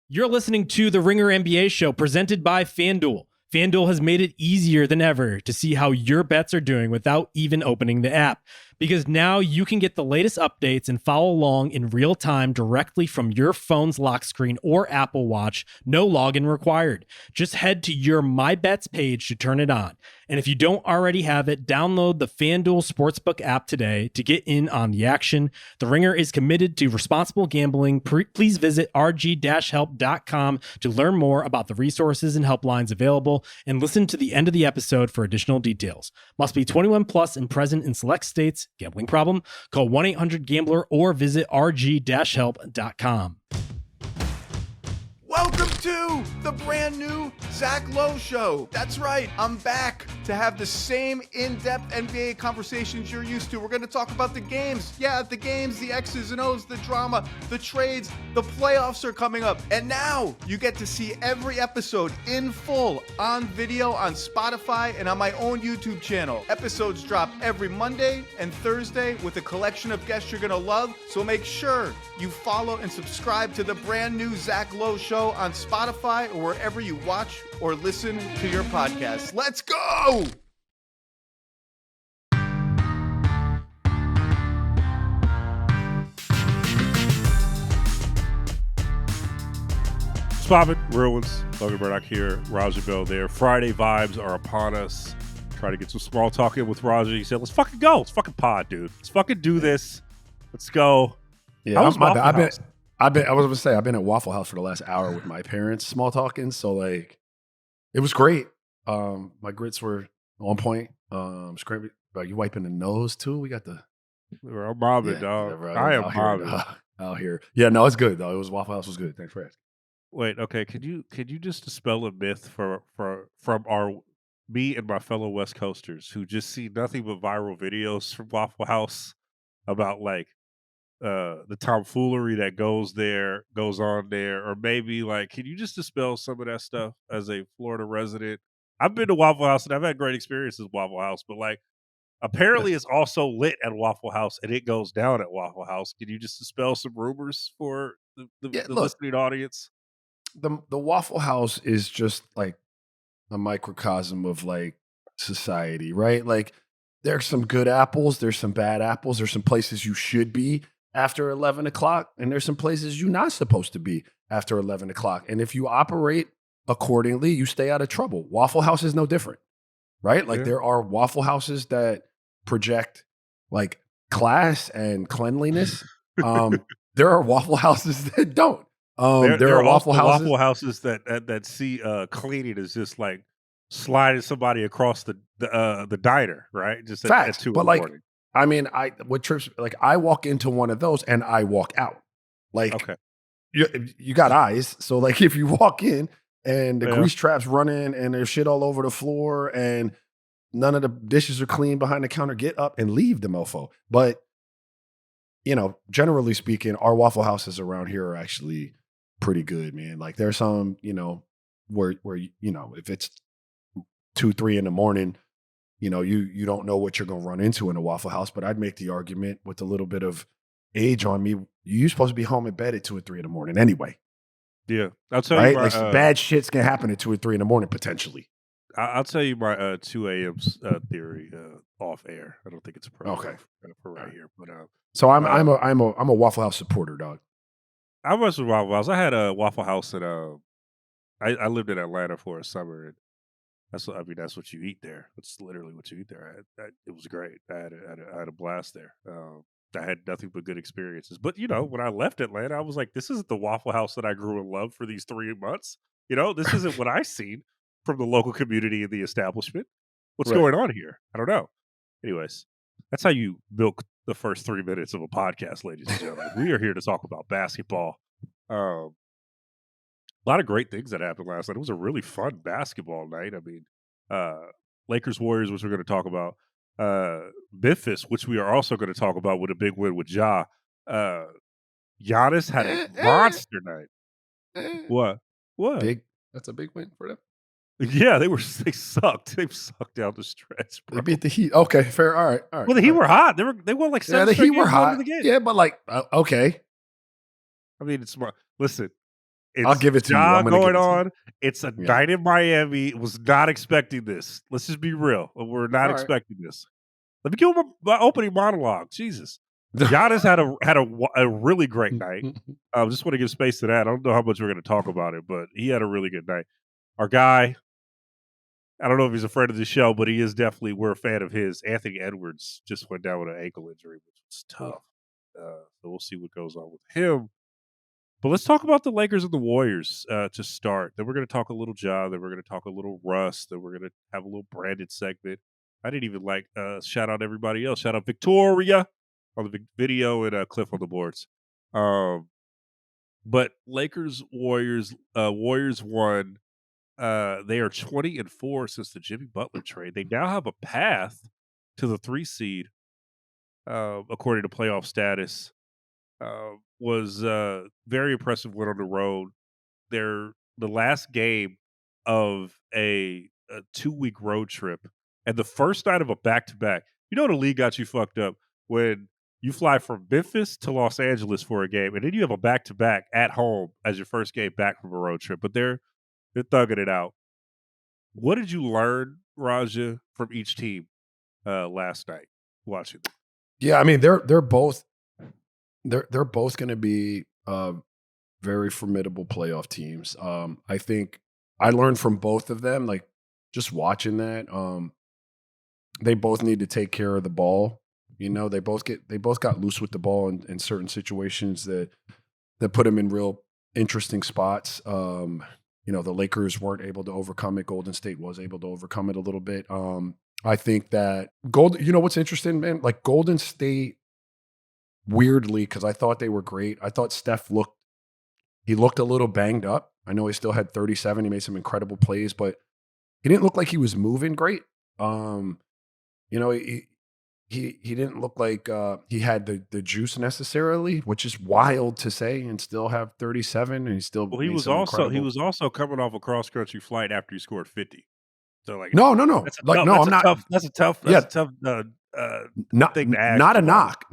You're listening to the Ringer NBA show presented by FanDuel. FanDuel has made it easier than ever to see how your bets are doing without even opening the app. Because now you can get the latest updates and follow along in real time directly from your phone's lock screen or Apple Watch. No login required. Just head to your My Bets page to turn it on. And if you don't already have it, download the FanDuel Sportsbook app today to get in on the action. The Ringer is committed to responsible gambling. Please visit rg-help.com to learn more about the resources and helplines available and listen to the end of the episode for additional details. Must be 21 plus and present in select states. Gambling problem? Call 1-800-GAMBLER or visit rg-help.com. Welcome to the brand new Zach Lowe Show. That's right, I'm back to have the same in-depth NBA conversations you're used to. We're going to talk about the games. Yeah, the games, the X's and O's, the drama, the trades, the playoffs are coming up. And now you get to see every episode in full on video on Spotify and on my own YouTube channel. Episodes drop every Monday and Thursday with a collection of guests you're going to love. So make sure you follow and subscribe to the brand new Zach Lowe Show on Spotify or wherever you watch or listen to your podcasts. Let's go! Poppin', real ones. Logan Murdock here, Raja Bell there. Friday vibes are upon us. Try to get some small talk in with Raja. He said, let's fucking go. Let's fucking pod, dude. Let's fucking do this. Let's go. Yeah, I've been at Waffle House for the last hour with my parents, small talking. So like, it was great. My grits were on point. Scrambled. You wiping the nose too? We got the. I'm mobbing, dog. I am mobbing out here. Yeah, no, it's good though. It was Waffle House was good. Thanks for asking. Wait, okay. Could you just dispel a myth from me and my fellow West Coasters who just see nothing but viral videos from Waffle House about like the tomfoolery that goes on there, or maybe like, can you just dispel some of that stuff as a Florida resident? I've been to Waffle House and I've had great experiences with Waffle House, but like apparently it's also lit at Waffle House and it goes down at Waffle House. Can you just dispel some rumors for the listening audience? The Waffle House is just like a microcosm of like society, right? Like there's some good apples, there's some bad apples, there's some places you should be after 11 o'clock, and there's some places you're not supposed to be after 11 o'clock. And if you operate accordingly, you stay out of trouble. Waffle House is no different, right? Like there are Waffle Houses that project like class and cleanliness. There are Waffle Houses that don't. There are Waffle Houses that see cleaning as just like sliding somebody across the diner, right? Just facts. But like, I mean, I walk into one of those and I walk out. Like, okay, you got eyes, so like if you walk in and the grease trap's running and there's shit all over the floor and none of the dishes are clean behind the counter, get up and leave the mofo. But you know, generally speaking, our Waffle Houses around here are actually pretty good, man. Like there's some, you know, where you know, if it's 2-3 in the morning, you know, you don't know what you're gonna run into in a Waffle House. But I'd make the argument with a little bit of age on me, you're supposed to be home in bed at 2 or 3 in the morning anyway. Yeah, I'll tell you, my, like bad shit's can happen at 2 or 3 in the morning potentially. I'll tell you my 2 a.m. Theory off air. I don't think it's appropriate for right here, but so I'm a Waffle House supporter, dog. I was with Waffle House. I had a Waffle House at I lived in Atlanta for a summer, and that's what you eat there. It's literally what you eat there. It was great. I had a blast there. I had nothing but good experiences. But you know, when I left Atlanta, I was like, this isn't the Waffle House that I grew in love for these 3 months. You know, this isn't what I seen from the local community and the establishment. What's going on here? I don't know. Anyways, that's how you milk the first 3 minutes of a podcast, ladies and gentlemen. We are here to talk about basketball. A lot of great things that happened last night. It was a really fun basketball night. I mean, Lakers Warriors, which we're going to talk about. Memphis, which we are also going to talk about with a big win with Ja. Giannis had a monster night. What? That's a big win for them. Yeah, they sucked. They sucked down the stretch, bro. They beat the Heat. Okay, fair. All right. Well, the Heat were hot. They won like 7 the straight Heat were hot. The game. Yeah, but like okay. I mean, it's smart. Listen, It's I'll give it to you. Ja I'm gonna give going it to you. on. It's a Yeah. night in Miami. Was not expecting this. Let's just be real. We're not All right. expecting this. Let me give him my opening monologue. Jesus. Giannis had a really great night. Just want to give space to that. I don't know how much we're going to talk about it, but he had a really good night. Our guy, I don't know if he's a friend of the show, but he is definitely, we're a fan of his. Anthony Edwards just went down with an ankle injury, which was tough. So we'll see what goes on with him. But let's talk about the Lakers and the Warriors to start. Then we're going to talk a little Ja. Then we're going to talk a little Russ. Then we're going to have a little branded segment. I didn't even shout out everybody else. Shout out Victoria on the video and Cliff on the boards. But Lakers, Warriors won. They are 20-4 since the Jimmy Butler trade. They now have a path to the 3 seed, according to playoff status. Was very impressive win on the road. They're the last game of a 2-week road trip and the first night of a back-to-back. You know the league got you fucked up when you fly from Memphis to Los Angeles for a game and then you have a back-to-back at home as your first game back from a road trip. But they're thugging it out. What did you learn, Raja, from each team last night watching them? Yeah, I mean they're both going to be very formidable playoff teams. I think I learned from both of them, like just watching that. They both need to take care of the ball. You know, they both got loose with the ball in certain situations that put them in real interesting spots. You know, the Lakers weren't able to overcome it. Golden State was able to overcome it a little bit. I think that you know what's interesting, man? Like Golden State, weirdly, because I thought they were great. I thought Steph looked a little banged up. I know he still had 37. He made some incredible plays, but he didn't look like he was moving great. You know, he didn't look like he had the juice necessarily, which is wild to say, and still have 37, and he still. Well, he was also coming off a cross country flight after he scored 50. So like no. That's a Like tough, no, that's I'm a not. Tough, that's a tough. Yeah. That's a tough thing to ask. Not a knock.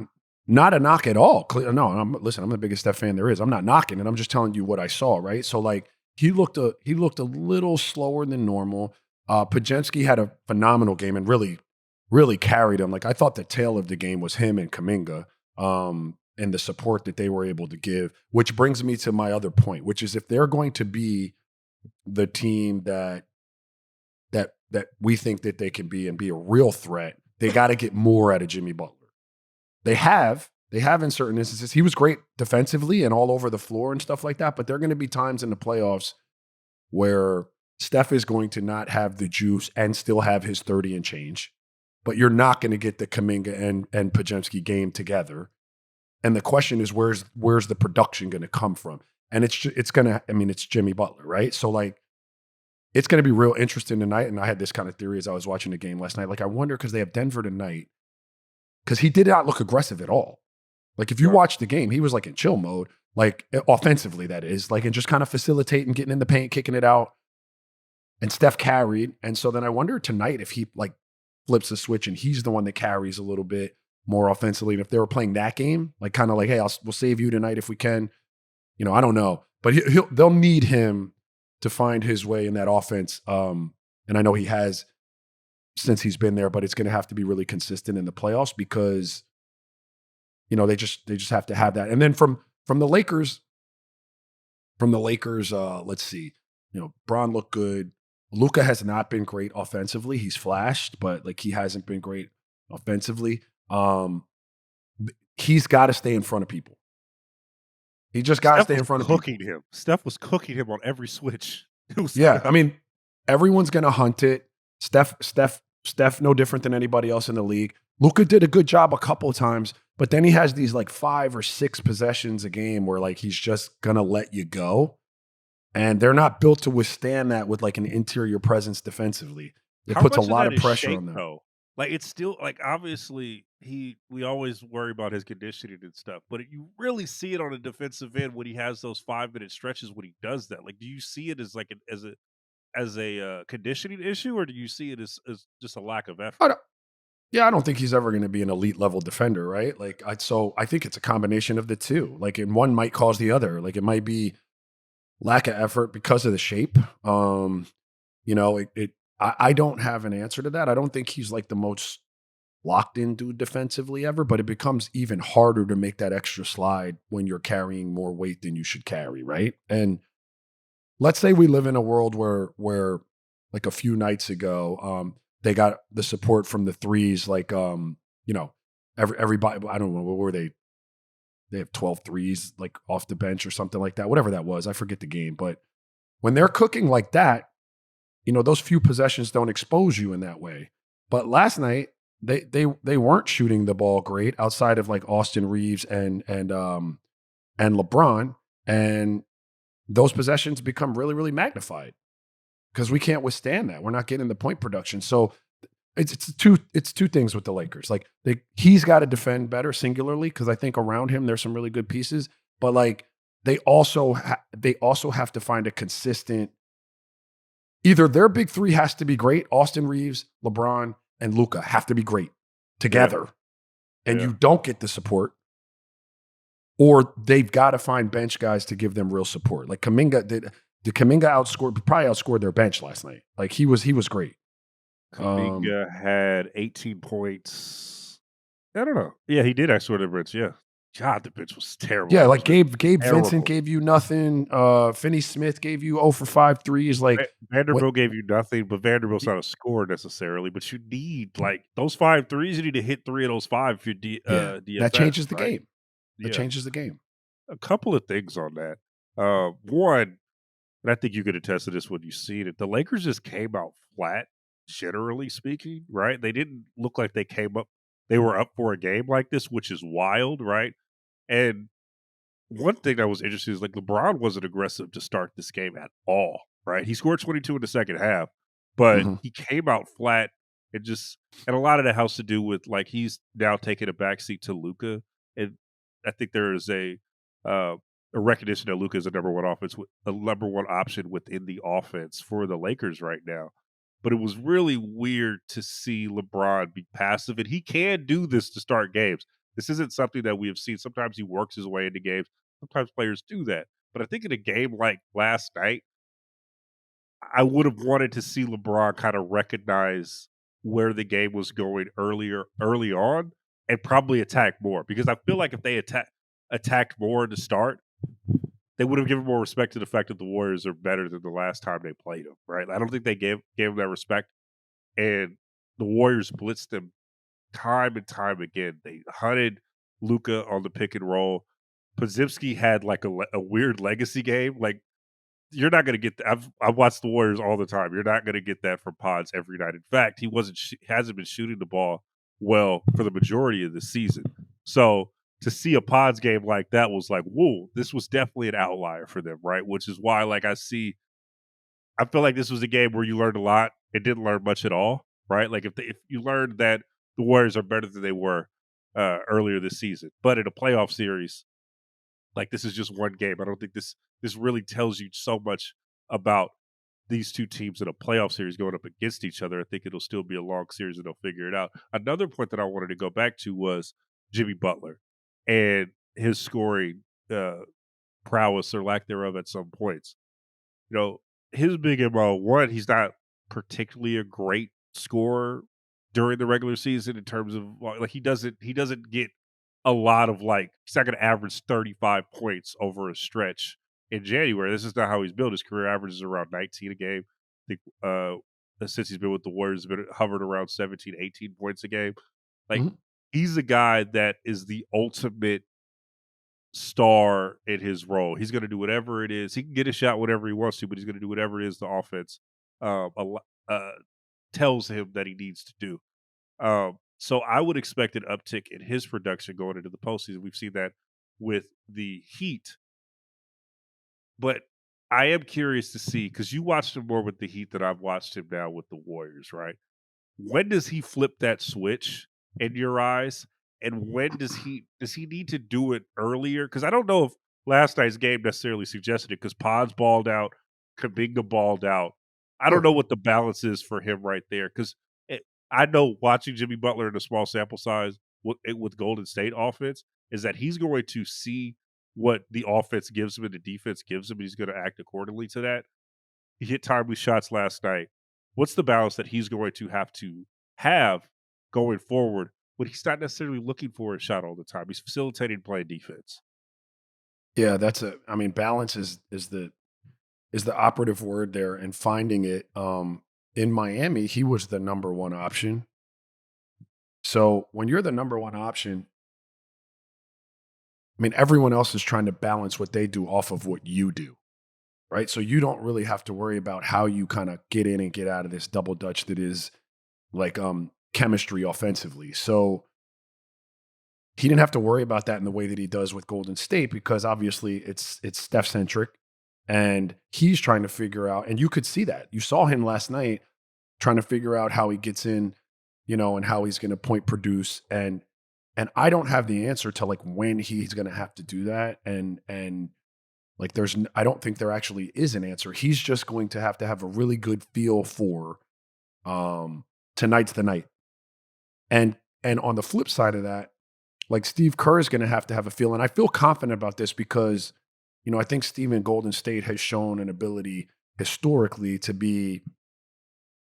Not a knock at all. No, listen, I'm the biggest Steph fan there is. I'm not knocking it. I'm just telling you what I saw, right? So like he looked a little slower than normal. Pajemski had a phenomenal game and really carried him. Like I thought the tail of the game was him and Kuminga, and the support that they were able to give, which brings me to my other point, which is if they're going to be the team that we think that they can be and be a real threat, they got to get more out of Jimmy Butler. They have in certain instances. He was great defensively and all over the floor and stuff like that, but there are going to be times in the playoffs where Steph is going to not have the juice and still have his 30 and change, but you're not going to get the Kuminga and Pajemski game together. And the question is, where's the production going to come from? And it's Jimmy Butler, right? So like, it's going to be real interesting tonight. And I had this kind of theory as I was watching the game last night. Like, I wonder, because they have Denver tonight, because he did not look aggressive at all. Like, if you watch the game, he was like in chill mode, like offensively, that is, like, and just kind of facilitating, getting in the paint, kicking it out. And Steph carried. And so then I wonder tonight if he like flips the switch and he's the one that carries a little bit more offensively. And if they were playing that game, like kind of like, hey, we'll save you tonight if we can. You know, I don't know. But they'll need him to find his way in that offense. And I know he has since he's been there, but it's going to have to be really consistent in the playoffs because, you know, they just have to have that. And then from the Lakers, let's see, you know, Bron looked good. Luka has not been great offensively. He's flashed, but like he hasn't been great offensively. He's got to stay in front of people. He just got to stay in front of people. Steph was cooking him on every switch. Yeah, I mean, everyone's going to hunt it. Steph, no different than anybody else in the league. Luka did a good job a couple of times, but then he has these like 5 or 6 possessions a game where like he's just going to let you go. And they're not built to withstand that with like an interior presence defensively. It puts a lot of pressure on them. Though? Like it's still like obviously we always worry about his conditioning and stuff, but you really see it on the defensive end when he has those 5-minute stretches when he does that. Like, do you see it as like as a conditioning issue, or do you see it as just a lack of effort? I don't think he's ever going to be an elite level defender, right? Like, I think it's a combination of the two. Like, and one might cause the other. Like, it might be lack of effort because of the shape. You know, I don't have an answer to that. I don't think he's like the most locked in dude defensively ever, but it becomes even harder to make that extra slide when you're carrying more weight than you should carry, right? And let's say we live in a world where like a few nights ago, they got the support from the threes, like you know, everybody, I don't know, what were they? They have 12 threes like off the bench or something like that, whatever that was. I forget the game, but when they're cooking like that, you know, those few possessions don't expose you in that way. But last night, they weren't shooting the ball great outside of like Austin Reeves and LeBron, and those possessions become really, really magnified because we can't withstand that. We're not getting the point production. So it's two things with the Lakers. Like he's got to defend better singularly because I think around him there's some really good pieces, but like they also have to find a consistent. Either their big three has to be great. Austin Reeves, LeBron, and Luka have to be great together, and you don't get the support. Or they've got to find bench guys to give them real support. Like Kuminga did Kuminga probably outscored their bench last night. Like he was great. Kuminga had 18 points. I don't know. Yeah, he did outscore their bench. Yeah. God, the bench was terrible. Yeah, like Gabe Vincent gave you nothing. Finney Smith gave you 0 for 5 threes. Like Vanderbilt gave you nothing, but Vanderbilt's not a scorer necessarily. But you need like those 5 threes. You need to hit 3 of those 5 if you're DFS, that changes the right? game. That changes the game. A couple of things on that. One, and I think you could attest to this when you see it. The Lakers just came out flat, generally speaking, right? They didn't look like they were up for a game like this, which is wild, right? And one thing that was interesting is like LeBron wasn't aggressive to start this game at all, right? He scored 22 in the second half, but he came out flat and a lot of that has to do with like he's now taking a backseat to Luka, and I think there is a recognition that Luka is a number one option within the offense for the Lakers right now. But it was really weird to see LeBron be passive, and he can do this to start games. This isn't something that we have seen. Sometimes he works his way into games. Sometimes players do that. But I think in a game like last night, I would have wanted to see LeBron kind of recognize where the game was going early on and probably attack more. Because I feel like if they attacked more to start, they would have given more respect to the fact that the Warriors are better than the last time they played them, right? I don't think they gave them that respect. And the Warriors blitzed them time and time again. They hunted Luka on the pick and roll. Podziemski had like a weird legacy game. Like you're not going to get that. I've watched the Warriors all the time. You're not going to get that from Pods every night. In fact, he hasn't been shooting the ball well for the majority of the season. So to see a Pods game like that was like, whoa, this was definitely an outlier for them, right? Which is why, like, I feel like this was a game where you learned a lot. It didn't learn much at all, right? Like if you learned that the Warriors are better than they were earlier this season, but in a playoff series, like this is just one game. I don't think this really tells you so much about these two teams in a playoff series going up against each other. I think it'll still be a long series and they'll figure it out. Another point that I wanted to go back to was Jimmy Butler and his scoring prowess or lack thereof at some points. You know, his big MO, one, he's not particularly a great scorer during the regular season in terms of like he doesn't get a lot of like he's not going to average 35 points over a stretch in January. This is not how he's built. His career average is around 19 a game. I think since he's been with the Warriors, he's been hovered around 17, 18 points a game. Like he's a guy that is the ultimate star in his role. He's going to do whatever it is. He can get a shot whenever he wants to, but he's going to do whatever it is the offense tells him that he needs to do. So I would expect an uptick in his production going into the postseason. We've seen that with the Heat. But I am curious to see, because you watched him more with the Heat than I've watched him now with the Warriors, right? When does he flip that switch in your eyes? And when does he need to do it earlier? Because I don't know if last night's game necessarily suggested it, because Pods balled out, Kuminga balled out. I don't know what the balance is for him right there, because I know watching Jimmy Butler in a small sample size with Golden State offense is that he's going to see what the offense gives him and the defense gives him, and he's going to act accordingly to that. He hit timely shots last night. What's the balance that he's going to have going forward when he's not necessarily looking for a shot all the time? He's facilitating playing defense. Yeah, balance is the operative word there, and finding it. In Miami, he was the number one option. So when you're the number one option, I mean, everyone else is trying to balance what they do off of what you do, right? So you don't really have to worry about how you kind of get in and get out of this double dutch that is like chemistry offensively. So he didn't have to worry about that in the way that he does with Golden State, because obviously it's Steph centric, and he's trying to figure out, and you could see that. You saw him last night trying to figure out how he gets in, and how he's going to point produce. And I don't have the answer to like when he's going to have to do that. And like I don't think there actually is an answer. He's just going to have a really good feel for tonight's the night. And on the flip side of that, like Steve Kerr is going to have a feel. And I feel confident about this because, I think Steve in Golden State has shown an ability historically to be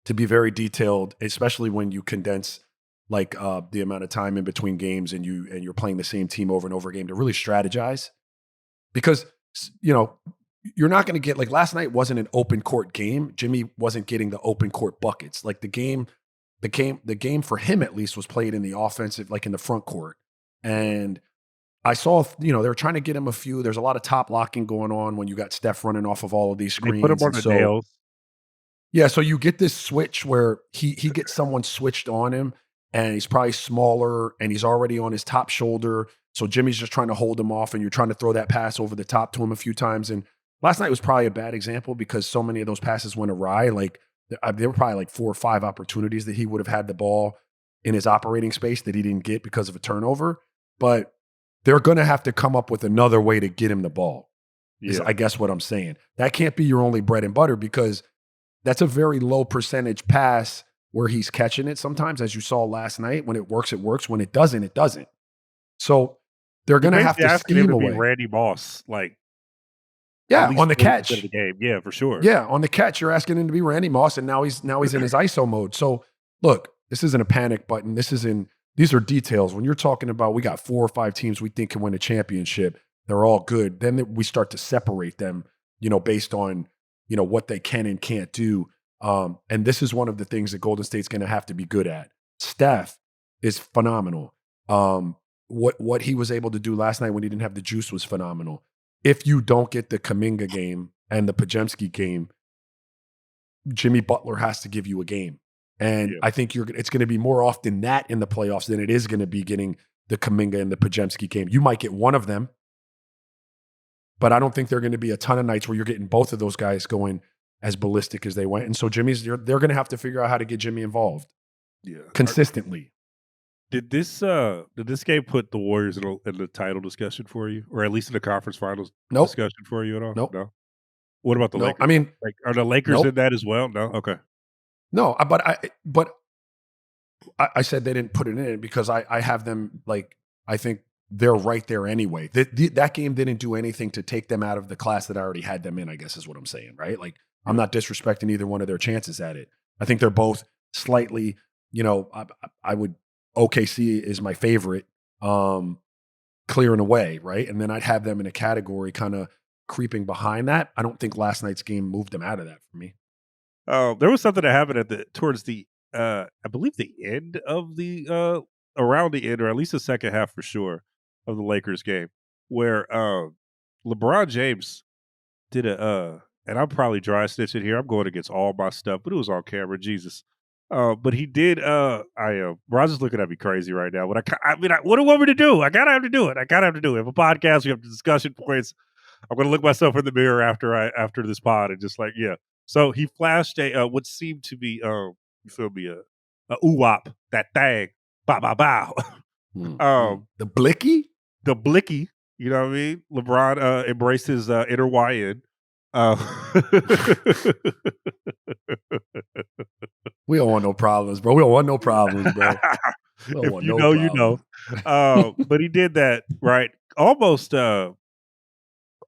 very detailed, especially when you condense like the amount of time in between games and you're playing the same team over and over again, to really strategize. Because, you're not going to get, like, last night wasn't an open court game. Jimmy wasn't getting the open court buckets. Like the game for him at least was played in the offensive, like in the front court. And I saw, they were trying to get him a few. There's a lot of top locking going on when you got Steph running off of all of these screens. They put him on the nails. Yeah, so you get this switch where he gets someone switched on him, and he's probably smaller, and he's already on his top shoulder. So Jimmy's just trying to hold him off, and you're trying to throw that pass over the top to him a few times. And last night was probably a bad example because so many of those passes went awry. Like there were probably like 4 or 5 opportunities that he would have had the ball in his operating space that he didn't get because of a turnover. But they're going to have to come up with another way to get him the ball, is I guess what I'm saying. That can't be your only bread and butter, because that's a very low percentage pass where he's catching it sometimes, as you saw last night. When it works, it works. When it doesn't, it doesn't. So they're going to have to scheme away. Randy Moss, like, on the catch. Of the game. Yeah, for sure. Yeah, on the catch, you're asking him to be Randy Moss, and now he's in his ISO mode. So look, this isn't a panic button. These are details. When you're talking about, we got 4 or 5 teams we think can win a championship, they're all good. Then we start to separate them, based on, what they can and can't do. And this is one of the things that Golden State's going to have to be good at. Steph is phenomenal. What he was able to do last night when he didn't have the juice was phenomenal. If you don't get the Kuminga game and the Podziemski game, Jimmy Butler has to give you a game. And I think it's going to be more often that in the playoffs than it is going to be getting the Kuminga and the Podziemski game. You might get one of them, but I don't think there are going to be a ton of nights where you're getting both of those guys going as ballistic as they went. And so they're going to have to figure out how to get Jimmy involved consistently. Did this game put the Warriors in the title discussion for you, or at least in the conference finals discussion for you at all? Nope. No. What about the Lakers? I mean, like, are the Lakers in that as well? No. Okay. No, but I said they didn't put it in because I have them, like, I think they're right there anyway. That game didn't do anything to take them out of the class that I already had them in, I guess is what I'm saying, right? Like, I'm not disrespecting either one of their chances at it. I think they're both slightly, I would, OKC is my favorite, clearing away, right? And then I'd have them in a category kind of creeping behind that. I don't think last night's game moved them out of that for me. There was something that happened towards the I believe the end of the around the end, or at least the second half for sure, of the Lakers game, where LeBron James did and I'm probably dry snitching here. I'm going against all my stuff, but it was on camera. Jesus. But he did. Roz is looking at me crazy right now. But what do you want me to do? I gotta have to do it. We have a podcast. We have discussion points. I'm gonna look myself in the mirror after this pod and just like, yeah. So he flashed what seemed to be you feel me, a ooh-wop, that thing, bow bow bow. The blicky, you know what I mean? LeBron embraced his inner YN. We don't want no problems, bro. We don't want no problems, bro. But he did that, right? Almost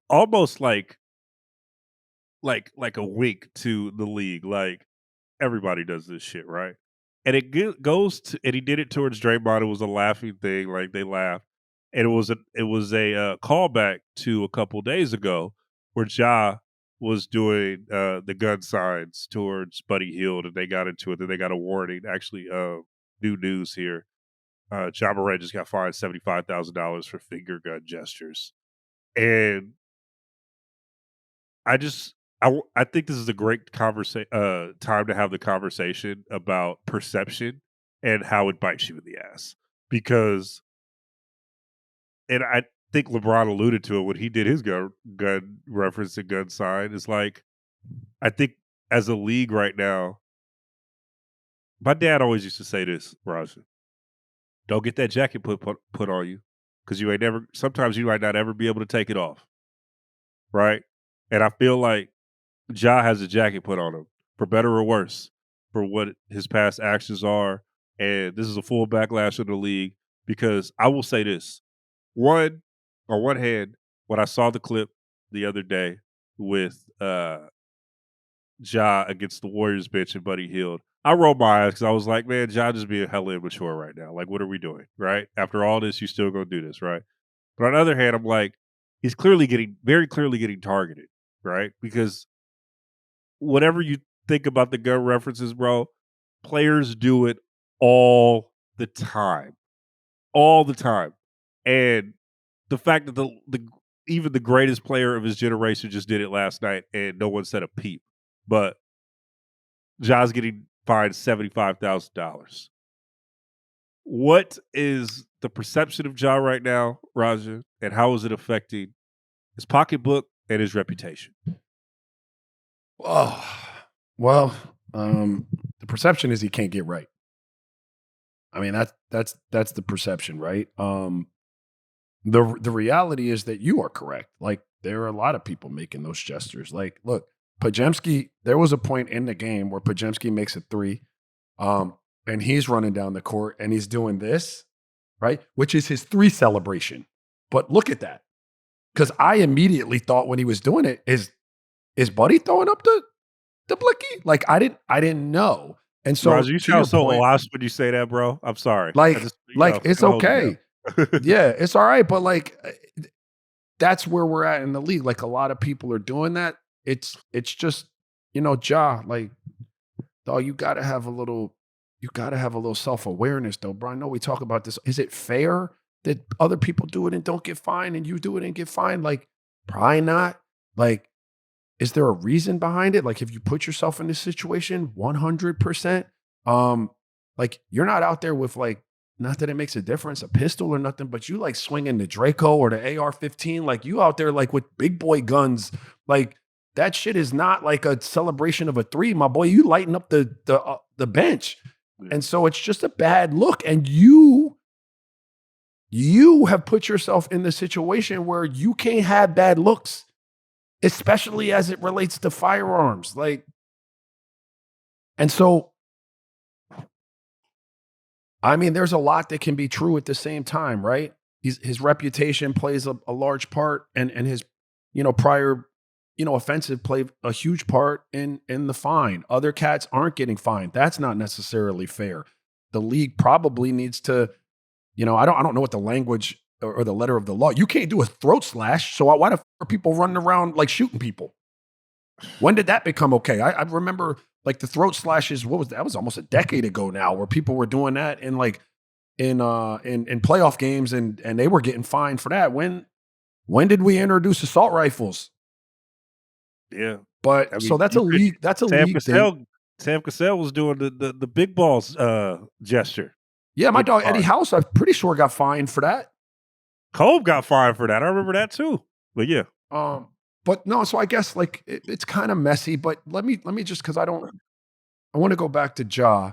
almost like a wink to the league. Like, everybody does this shit, right? And it goes to, and he did it towards Draymond. It was a laughing thing, like they laughed, and it was a callback to a couple days ago where Ja was doing the gun signs towards Buddy Hield, and they got into it. Then they got a warning. Actually, new news here: Ja Morant just got fined $75,000 for finger gun gestures, and I just I think this is a great time to have the conversation about perception and how it bites you in the ass. Because, and I think LeBron alluded to it when he did his gun reference and gun sign. It's like, I think as a league right now, my dad always used to say this, Raja: don't get that jacket put on you, because you ain't never. Sometimes you might not ever be able to take it off, right? And I feel like Ja has a jacket put on him, for better or worse, for what his past actions are. And this is a full backlash of the league, because I will say this. On one hand, when I saw the clip the other day with Ja against the Warriors bench and Buddy Hield, I rolled my eyes because I was like, man, Ja just being hella immature right now. Like, what are we doing, right? After all this, you still gonna do this, right? But on the other hand, I'm like, he's very clearly getting targeted, right? Because whatever you think about the gun references, bro, players do it all the time. All the time. And the fact that the even the greatest player of his generation just did it last night and no one said a peep. But Ja's getting fined $75,000. What is the perception of Ja right now, Raja, and how is it affecting his pocketbook and his reputation? Oh, well, the perception is he can't get right. I mean, that's the perception, right? The reality is that you are correct. Like, there are a lot of people making those gestures. Like, look, Pajemski, there was a point in the game where Pajemski makes a three, and he's running down the court and he's doing this, right? Which is his three celebration. But look at that. Because I immediately thought when he was doing it, is Buddy throwing up the blicky? Like, I didn't know. And so, Raja, you sound so lost when you say that, bro. I'm sorry. Like, it's okay. Yeah, it's all right. But like, that's where we're at in the league. Like, a lot of people are doing that. It's just, Ja, like, dog, you gotta have a little self-awareness though, bro. I know we talk about this. Is it fair that other people do it and don't get fined and you do it and get fined? Like, probably not. Like, is there a reason behind it? Like, if you put yourself in this situation, 100%, like, you're not out there with, like, not that it makes a difference, a pistol or nothing, but you like swinging the Draco or the AR-15, like, you out there like with big boy guns. Like, that shit is not like a celebration of a three, my boy. You lighten up the bench. Yeah. And so it's just a bad look. And you have put yourself in the situation where you can't have bad looks, especially as it relates to firearms. Like, and so, I mean, there's a lot that can be true at the same time, right? His reputation plays a large part, and his, prior, offensive played a huge part in the fine. Other cats aren't getting fined. That's not necessarily fair. The league probably needs to, I don't know what the language or the letter of the law. You can't do a throat slash. So why the f are people running around like shooting people? When did that become okay? I remember like the throat slashes. That was almost a decade ago now, where people were doing that in playoff games and they were getting fined for that. When did we introduce assault rifles? Yeah, but I mean, so that's a league. That's a league thing. Sam Cassell was doing the big balls gesture. Yeah, my dog Eddie House, I'm pretty sure got fined for that. Cole got fined for that. I remember that too. But yeah. But no, so I guess like it's kind of messy. But let me just, because I want to go back to Ja.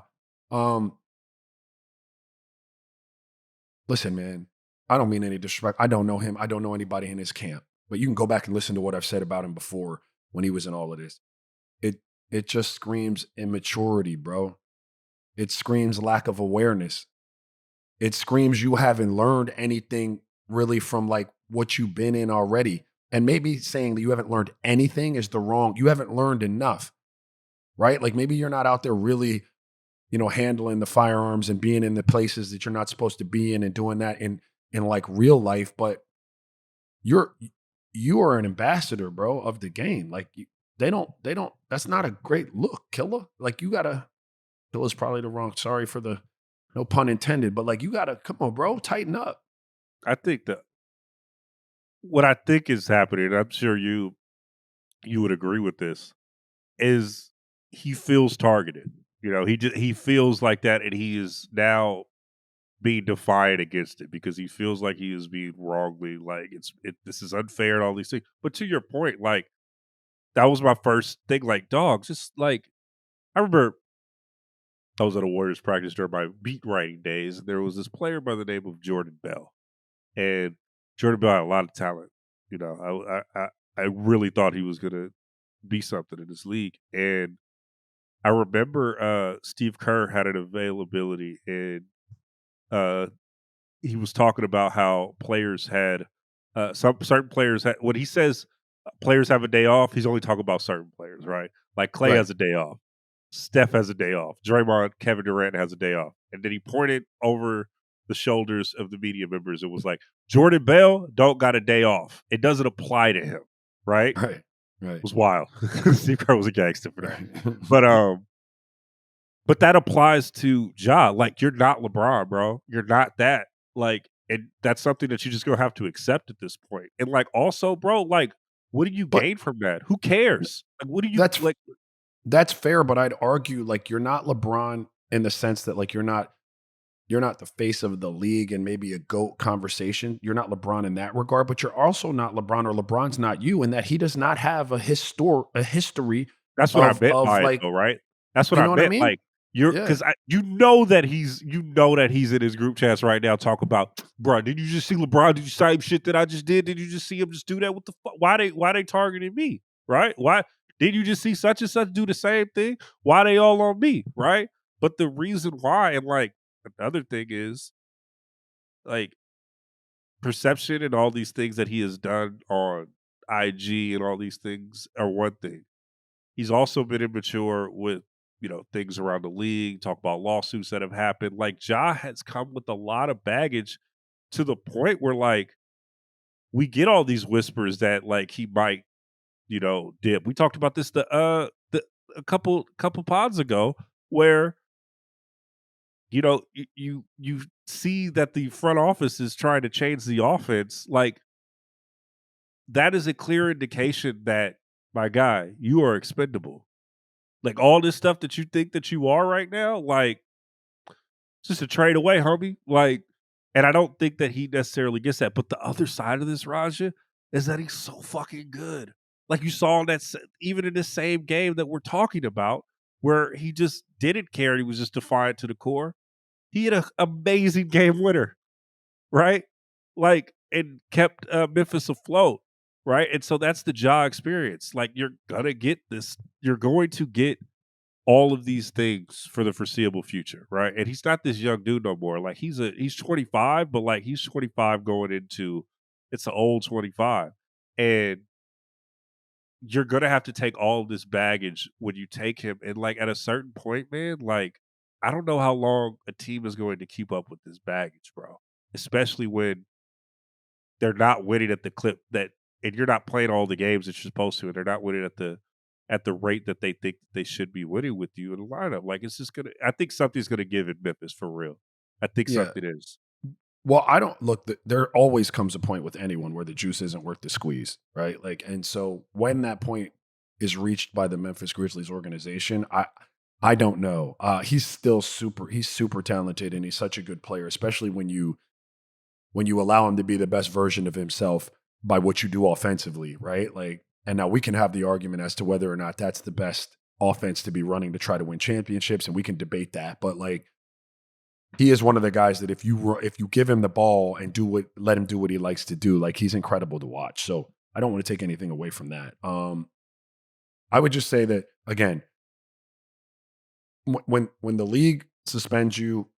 Listen, man, I don't mean any disrespect. I don't know him. I don't know anybody in his camp. But you can go back and listen to what I've said about him before when he was in all of this. It just screams immaturity, bro. It screams lack of awareness. It screams you haven't learned anything really from like what you've been in already. And maybe saying that you haven't learned anything is you haven't learned enough, right? Like maybe you're not out there really, handling the firearms and being in the places that you're not supposed to be in and doing that in like real life, but you are an ambassador, bro, of the game. Like they don't, that's not a great look, Killer. Like Killer's probably the wrong, sorry for the, no pun intended, but like you gotta, come on, bro, tighten up. I think that what I think is happening, and I'm sure you would agree with this, is he feels targeted. He feels like that, and he is now being defiant against it because he feels like he is being wrongly, like this is unfair and all these things. But to your point, like that was my first thing. Like, dog, just like I remember I was at a Warriors practice during my beat writing days, and there was this player by the name of Jordan Bell, and Jordan Bell had a lot of talent. I really thought he was gonna be something in this league, and I remember Steve Kerr had an availability, and he was talking about how players had some certain players had, when he says players have a day off, he's only talking about certain players, right? Like Clay Right. has a day off, Steph has a day off, Draymond, Kevin Durant has a day off, and then he pointed over the shoulders of the media members and was like, Jordan Bell don't got a day off. It doesn't apply to him, right? Right. It was wild. Steve Kerr was a gangster for that. Right. But that applies to Ja. Like, you're not LeBron, bro. You're not that. Like, and that's something that you just gonna have to accept at this point. And like, also, bro, like, what do you But gain from that? Who cares? Like, what do you that's like? that's fair, but I'd argue like you're not LeBron in the sense that like you're not the face of the league and maybe a GOAT conversation. You're not LeBron in that regard, but you're also not LeBron, or LeBron's not you, in that he does not have a history That's what I meant of by it, like, though, right? That's what you I know what I meant. mean? Like, you're Yeah. because you know that he's in his group chats right now. Talk about, bro. Did you just see LeBron? Did you same shit that I just did? Did you just see him just do that? What the fuck? Why they targeting me? Right? Why did you just see such and such do the same thing? Why they all on me? Right? But the reason why, and like another thing is like perception and all these things that he has done on IG and all these things are one thing. He's also been immature with, things around the league, talk about lawsuits that have happened. Like, Ja has come with a lot of baggage to the point where, like, we get all these whispers that, like, he might, dip. We talked about this a couple pods ago where, you see that the front office is trying to change the offense. Like, that is a clear indication that, my guy, you are expendable. Like, all this stuff that you think that you are right now, like, it's just a trade away, homie. Like, and I don't think that he necessarily gets that. But the other side of this, Raja, is that he's so fucking good. Like, you saw in even in the same game that we're talking about, where he just didn't care. He was just defiant to the core. He had an amazing game winner, right? Like, and kept Memphis afloat, right? And so that's the Ja experience. Like, you're gonna get this. You're going to get all of these things for the foreseeable future, right? And he's not this young dude no more. Like, he's 25, but like he's 25 going into, it's an old 25. And you're gonna have to take all of this baggage when you take him. And like at a certain point, man, like I don't know how long a team is going to keep up with this baggage, bro. Especially when they're not winning at the clip that, and you're not playing all the games that you're supposed to, and they're not winning at the rate that they think they should be winning with you in the lineup. Like, it's just gonna, I think something's gonna give in Memphis for real. I think Yeah. something is. Well, I don't look. There always comes a point with anyone where the juice isn't worth the squeeze, right? Like, and so when that point is reached by the Memphis Grizzlies organization, I don't know. He's still he's super talented, and he's such a good player, especially when you allow him to be the best version of himself by what you do offensively, right? Like, and now we can have the argument as to whether or not that's the best offense to be running to try to win championships, and we can debate that. But like, he is one of the guys that if you give him the ball and let him do what he likes to do, like, he's incredible to watch. So I don't want to take anything away from that. I would just say that again, when the league suspends you,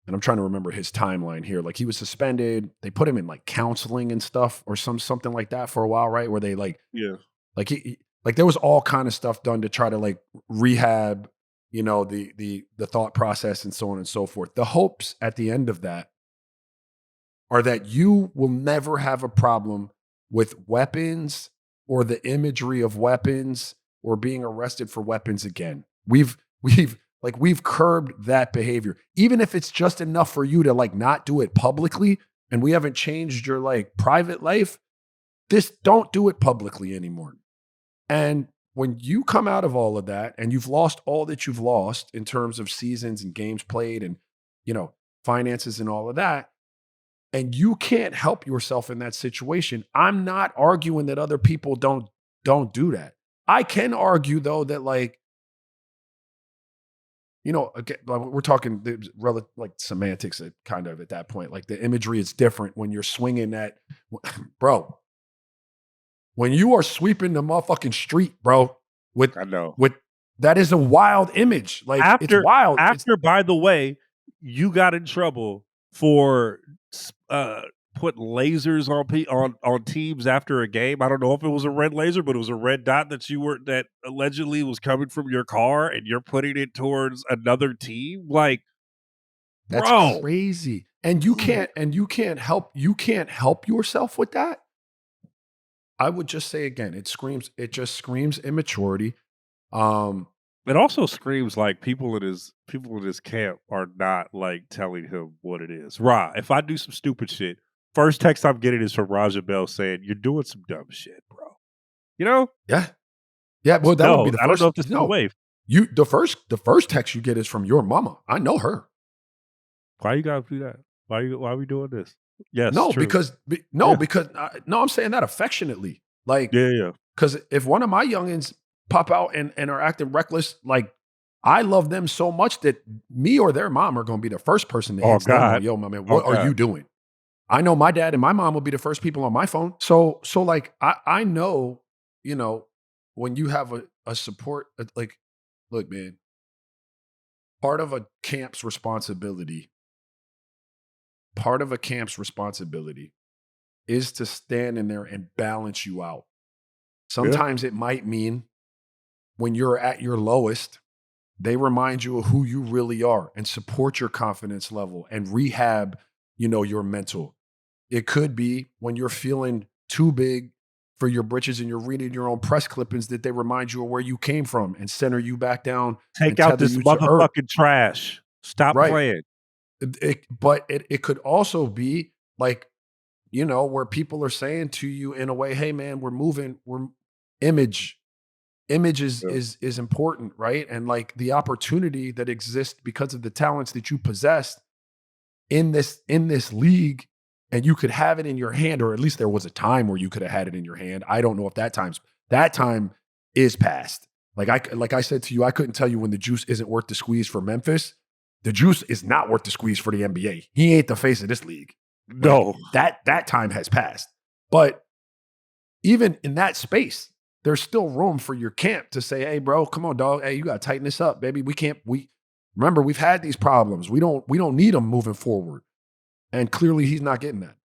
and I'm trying to remember his timeline here. Like he was suspended. They put him in like counseling and stuff or something like that for a while, right? Where they like like there was all kind of stuff done to try to like rehab, you know, the thought process and so on and so forth. The hopes at the end of that are that you will never have a problem with weapons or the imagery of weapons or being arrested for weapons again. We've curbed that behavior. Even if it's just enough for you to like not do it publicly and we haven't changed your like private life, don't do it publicly anymore. And when you come out of all of that and you've lost all that you've lost in terms of seasons and games played and, you know, finances and all of that, and you can't help yourself in that situation, I'm not arguing that other people don't do that. I can argue though that like, you know, again, we're talking like semantics at kind of at that point. Like the imagery is different when you're swinging that, bro. When you are sweeping the motherfucking street, bro, with that is a wild image. Like it's wild. By the way, you got in trouble for putting lasers on teams after a game. I don't know if it was a red laser, but it was a red dot that allegedly was coming from your car, and you're putting it towards another team. Like that's crazy. And you can't help yourself with that. I would just say again, it just screams immaturity. It also screams like people in his camp are not like telling him what it is. If I do some stupid shit, first text I'm getting is from Raja Bell saying, "You're doing some dumb shit, bro." You know? Yeah. Yeah. Well, that would be the first. I don't know if this is the wave. The first text you get is from your mama. I know her. Why you gotta do that? Why are we doing this? Yes. No, true. because I'm saying that affectionately. Like, yeah. Because if one of my youngins pop out and are acting reckless, like I love them so much that me or their mom are going to be the first person to answer them. Yo, my man, what are you doing? I know my dad and my mom will be the first people on my phone. So like I know, you know, when you have a support, like, look, man, part of a camp's responsibility is to stand in there and balance you out. Sometimes it might mean when you're at your lowest, they remind you of who you really are and support your confidence level and rehab, you know, your mental. It could be when you're feeling too big for your britches and you're reading your own press clippings that they remind you of where you came from and center you back down. Take out this motherfucking trash. Stop playing. But it could also be like, you know, where people are saying to you in a way, hey man, image is important, right? And like the opportunity that exists because of the talents that you possess in this league, and you could have it in your hand, or at least there was a time where you could have had it in your hand. I don't know if that time is past. Like I said to you, I couldn't tell you when the juice isn't worth the squeeze for Memphis. The juice is not worth the squeeze for the NBA. He ain't the face of this league. No. That time has passed. But even in that space, there's still room for your camp to say, hey, bro, come on, dog. Hey, you got to tighten this up, baby. Remember, we've had these problems. We don't need them moving forward. And clearly he's not getting that.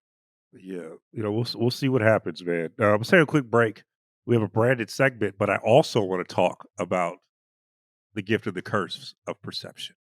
Yeah. You know, we'll see what happens, man. Let's take a quick break. We have a branded segment, but I also want to talk about the gift and the curse of perception.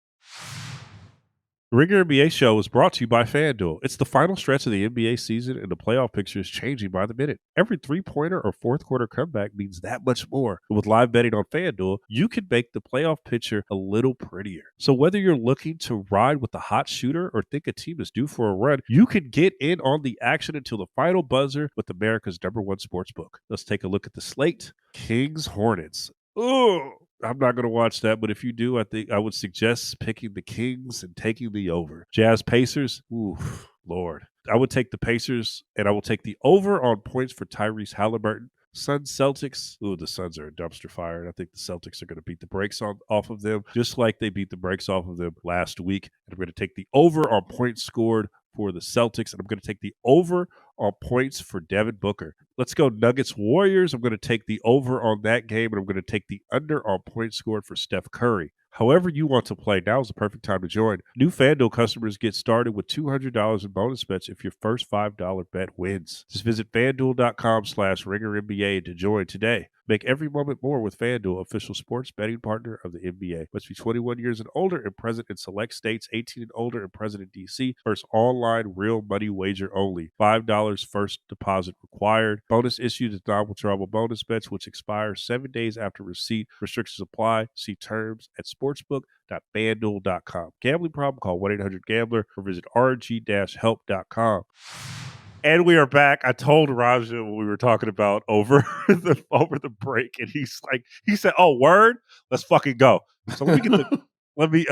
The Ringer NBA show is brought to you by FanDuel. It's the final stretch of the NBA season, and the playoff picture is changing by the minute. Every three-pointer or fourth-quarter comeback means that much more. And with live betting on FanDuel, you can make the playoff picture a little prettier. So whether you're looking to ride with the hot shooter or think a team is due for a run, you can get in on the action until the final buzzer with America's #1 sportsbook. Let's take a look at the slate. Kings Hornets. Oh, I'm not going to watch that, but if you do, I think I would suggest picking the Kings and taking the over. Jazz Pacers, ooh, Lord. I would take the Pacers, and I will take the over on points for Tyrese Halliburton. Suns Celtics, ooh, the Suns are a dumpster fire, and I think the Celtics are going to beat the brakes off of them, just like they beat the brakes off of them last week. And I'm going to take the over on points scored for the Celtics, and I'm going to take the over on points for Devin Booker. Let's go Nuggets Warriors. I'm going to take the over on that game, and I'm going to take the under on points scored for Steph Curry. However you want to play, now is the perfect time to join. New FanDuel customers get started with $200 in bonus bets if your first $5 bet wins. Just visit FanDuel.com/RingerNBA to join today. Make every moment more with FanDuel, official sports betting partner of the NBA. Must be 21 years and older and present in select states, 18 and older and present in D.C. First online real money wager only. $5 first deposit required. Bonus issued as non-withdrawable bonus bets, which expire 7 days after receipt. Restrictions apply. See terms at sportsbook.fanduel.com. Gambling problem? Call 1-800-GAMBLER or visit rg-help.com. And we are back. I told Raja when we were talking about over the break, and he said, "Oh, word, let's fucking go." So let me get the let me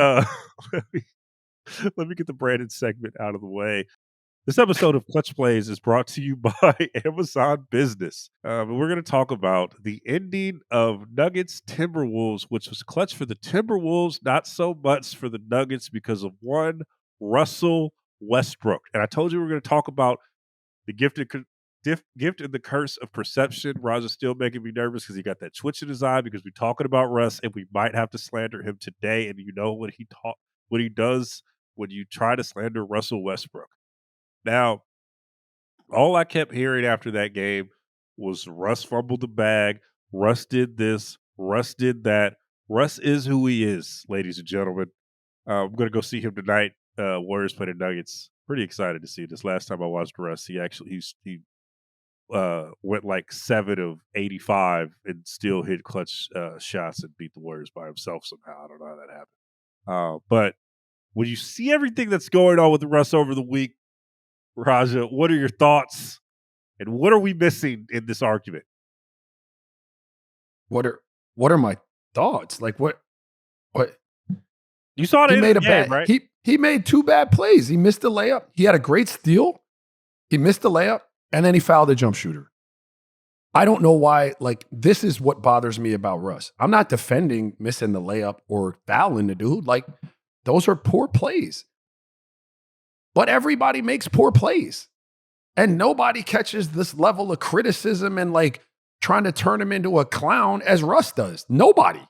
get the Brandon segment out of the way. This episode of Clutch Plays is brought to you by Amazon Business. We're going to talk about the ending of Nuggets Timberwolves, which was clutch for the Timberwolves, not so much for the Nuggets because of one Russell Westbrook. And I told you we were going to talk about the gift and the curse of perception. Raja's still making me nervous because he got that twitch in his eye because we're talking about Russ, and we might have to slander him today. And you know what he does when you try to slander Russell Westbrook. Now, all I kept hearing after that game was Russ fumbled the bag. Russ did this. Russ did that. Russ is who he is, ladies and gentlemen. I'm going to go see him tonight. Warriors play the Nuggets. Pretty excited to see this. Last time I watched Russ, he went like 7 of 85 and still hit clutch shots and beat the Warriors by himself somehow. I don't know how that happened. But when you see everything that's going on with Russ over the week, Raja, what are your thoughts? And what are we missing in this argument? What are my thoughts? Like what? You saw it He in made the a game, bad. right? He made 2 bad plays. He missed the layup. He had a great steal. He missed the layup, and then he fouled the jump shooter. I don't know why. Like, this is what bothers me about Russ. I'm not defending missing the layup or fouling the dude. Like, those are poor plays. But everybody makes poor plays. And nobody catches this level of criticism and like trying to turn him into a clown as Russ does. Nobody.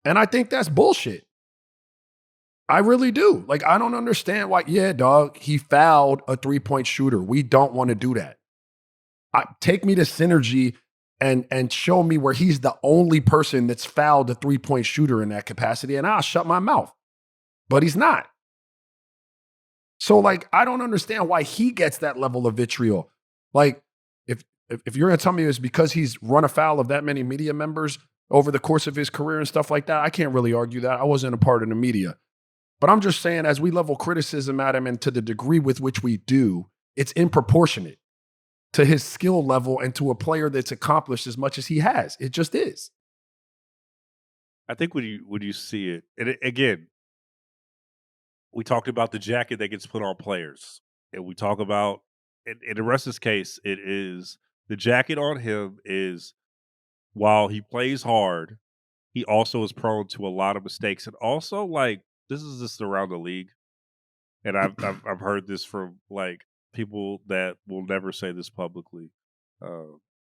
And I think that's bullshit. I really do. Like, I don't understand why. Yeah, dog, he fouled a 3-point shooter. We don't want to do that. Take me to Synergy and show me where he's the only person that's fouled a 3-point shooter in that capacity, and I'll shut my mouth. But he's not. So, like, I don't understand why he gets that level of vitriol. Like, if you're going to tell me it's because he's run afoul of that many media members over the course of his career and stuff like that, I can't really argue that. I wasn't a part of the media. But I'm just saying, as we level criticism at him and to the degree with which we do, it's disproportionate to his skill level and to a player that's accomplished as much as he has. It just is. I think when you see it, and again, we talked about the jacket that gets put on players, and we talk about, in the Russ's case, it is the jacket on him is, while he plays hard, he also is prone to a lot of mistakes, and also, like, this is just around the league, and I've heard this from like people that will never say this publicly,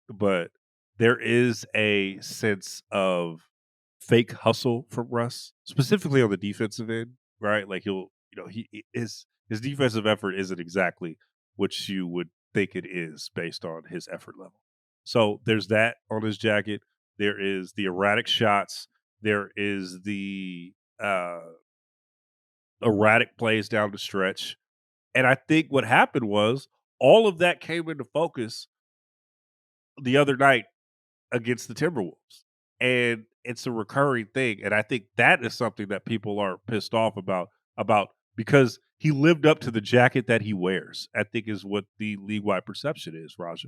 but there is a sense of fake hustle from Russ, specifically on the defensive end, right? Like his defensive effort isn't exactly what you would think it is based on his effort level. So there's that on his jacket. There is the erratic shots. There is the erratic plays down the stretch. And I think what happened was all of that came into focus the other night against the Timberwolves. And it's a recurring thing. And I think that is something that people are pissed off about because he lived up to the jacket that he wears, I think is what the league-wide perception is, Raja.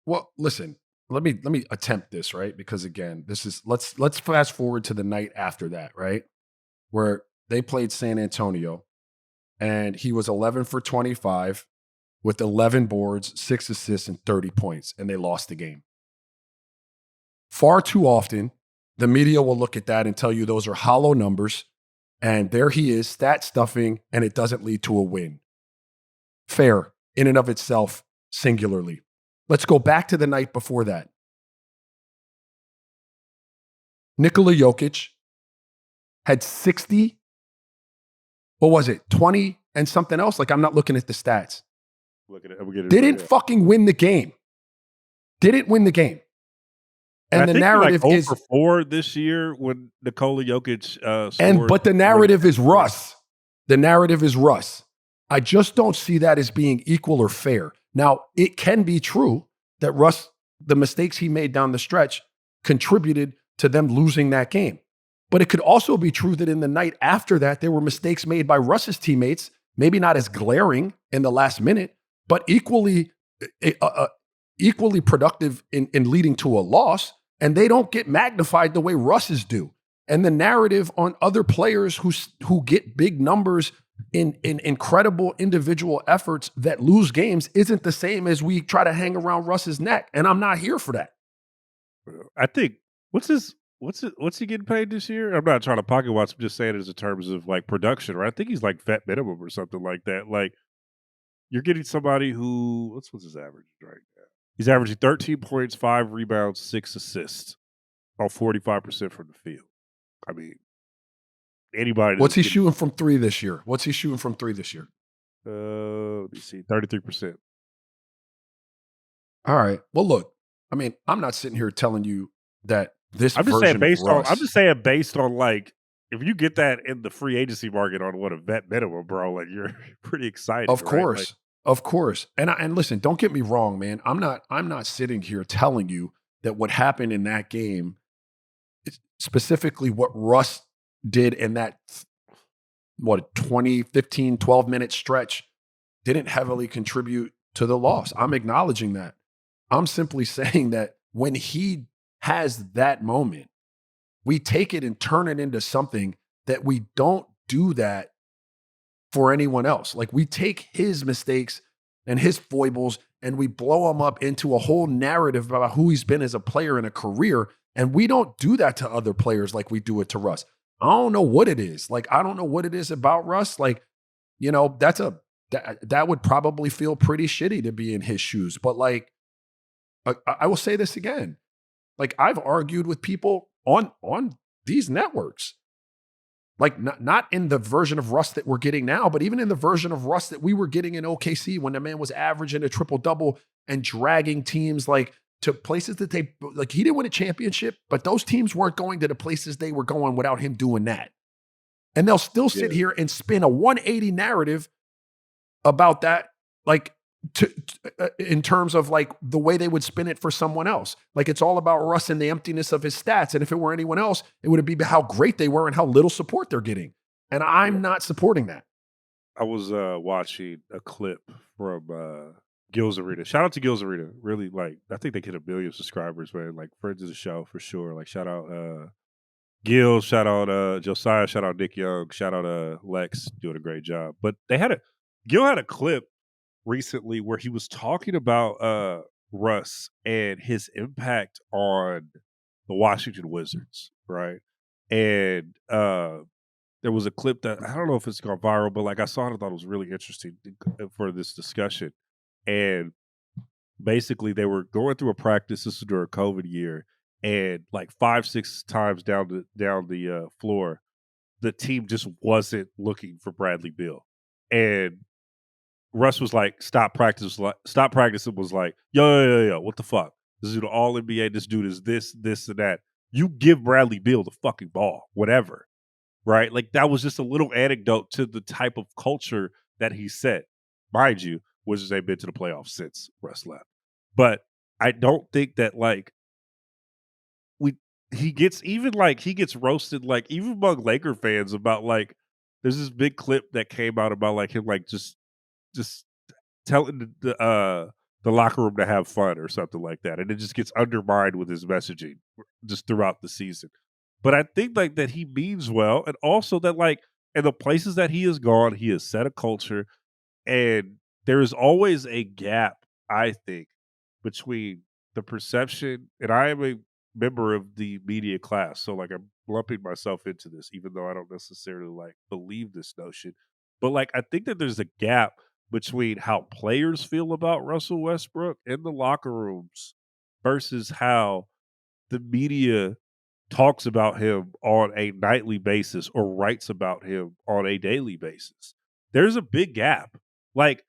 Well, listen, let me attempt this, right? Because again, this is let's fast forward to the night after that, right? Where they played San Antonio, and he was 11 for 25 with 11 boards, 6 assists, and 30 points, and they lost the game. Far too often, the media will look at that and tell you those are hollow numbers, and there he is, stat stuffing, and it doesn't lead to a win. Fair, in and of itself, singularly. Let's go back to the night before that. Nikola Jokic had 60, what was it, 20 and something else? Like, I'm not looking at the stats. Look at it. I'm getting Didn't fucking win the game. Didn't win the game. And the narrative like is 0 for 4 this year when Nikola Jokic scored. but the narrative is Russ. The narrative is Russ. I just don't see that as being equal or fair. Now, it can be true that Russ, the mistakes he made down the stretch, contributed to them losing that game. But it could also be true that in the night after that, there were mistakes made by Russ's teammates, maybe not as glaring in the last minute, but equally productive in leading to a loss. And they don't get magnified the way Russ's do. And the narrative on other players who get big numbers in incredible individual efforts that lose games isn't the same as we try to hang around Russ's neck. And I'm not here for that. I think what's he getting paid this year? I'm not trying to pocket watch. I'm just saying it in terms of like production, right? I think he's like vet minimum or something like that. Like you're getting somebody who what's his average right now? He's averaging 13 points, 5 rebounds, 6 assists on 45% from the field. I mean, anybody. What's he shooting from 3 this year? Let me see, 33%. All right. Well, look, I mean, I'm not sitting here telling you that this. I'm just saying based on. I'm just saying based on like if you get that in the free agency market on what a vet minimum, bro, like you're pretty excited. Of right? course. Like, of course. And listen, don't get me wrong, man. I'm not sitting here telling you that what happened in that game, specifically what Russ did in that 20, 15, 12-minute stretch didn't heavily contribute to the loss. I'm acknowledging that. I'm simply saying that when he has that moment, we take it and turn it into something that we don't do that for anyone else. Like we take his mistakes and his foibles and we blow him up into a whole narrative about who he's been as a player in a career. And we don't do that to other players like we do it to Russ. I don't know what it is. Like, I don't know what it is about Russ. Like, you know, that would probably feel pretty shitty to be in his shoes. But like, I will say this again. Like I've argued with people on these networks. Like not in the version of Russ that we're getting now, but even in the version of Russ that we were getting in OKC when the man was averaging a triple-double and dragging teams like to places that he didn't win a championship, but those teams weren't going to the places they were going without him doing that. And they'll still sit here and spin a 180 narrative about that, like in terms of like the way they would spin it for someone else. Like it's all about Russ and the emptiness of his stats. And if it were anyone else, it would be how great they were and how little support they're getting. And I'm not supporting that. I was watching a clip from Gil's Arena. Shout out to Gil's Arena. Really, like I think they hit 1 million subscribers, man. Like friends of the show for sure. Like shout out Gil, shout out Josiah, shout out Nick Young, shout out Lex, doing a great job. But Gil had a clip recently where he was talking about Russ and his impact on the Washington Wizards, right? And there was a clip that I don't know if it's gone viral, but like I saw it, I thought it was really interesting for this discussion. And basically, they were going through a practice. This was during COVID year, and like 5-6 times down the floor, the team just wasn't looking for Bradley Beal, and Russ was like, stop practicing. Was like, yo, what the fuck? This is the all NBA. This dude is this, and that. You give Bradley Beal the fucking ball, whatever, right? Like that was just a little anecdote to the type of culture that he set. Mind you, Wizards ain't been to the playoffs since Russ left. But I don't think that like he gets roasted like even among Laker fans about like there's this big clip that came out about like him like just telling the locker room to have fun or something like that. And it just gets undermined with his messaging just throughout the season. But I think like that he means well. And also that like in the places that he has gone, he has set a culture. And there is always a gap, I think, between the perception, and I am a member of the media class. So like I'm lumping myself into this, even though I don't necessarily like believe this notion. But like I think that there's a gap between how players feel about Russell Westbrook in the locker rooms versus how the media talks about him on a nightly basis or writes about him on a daily basis. There's a big gap. Like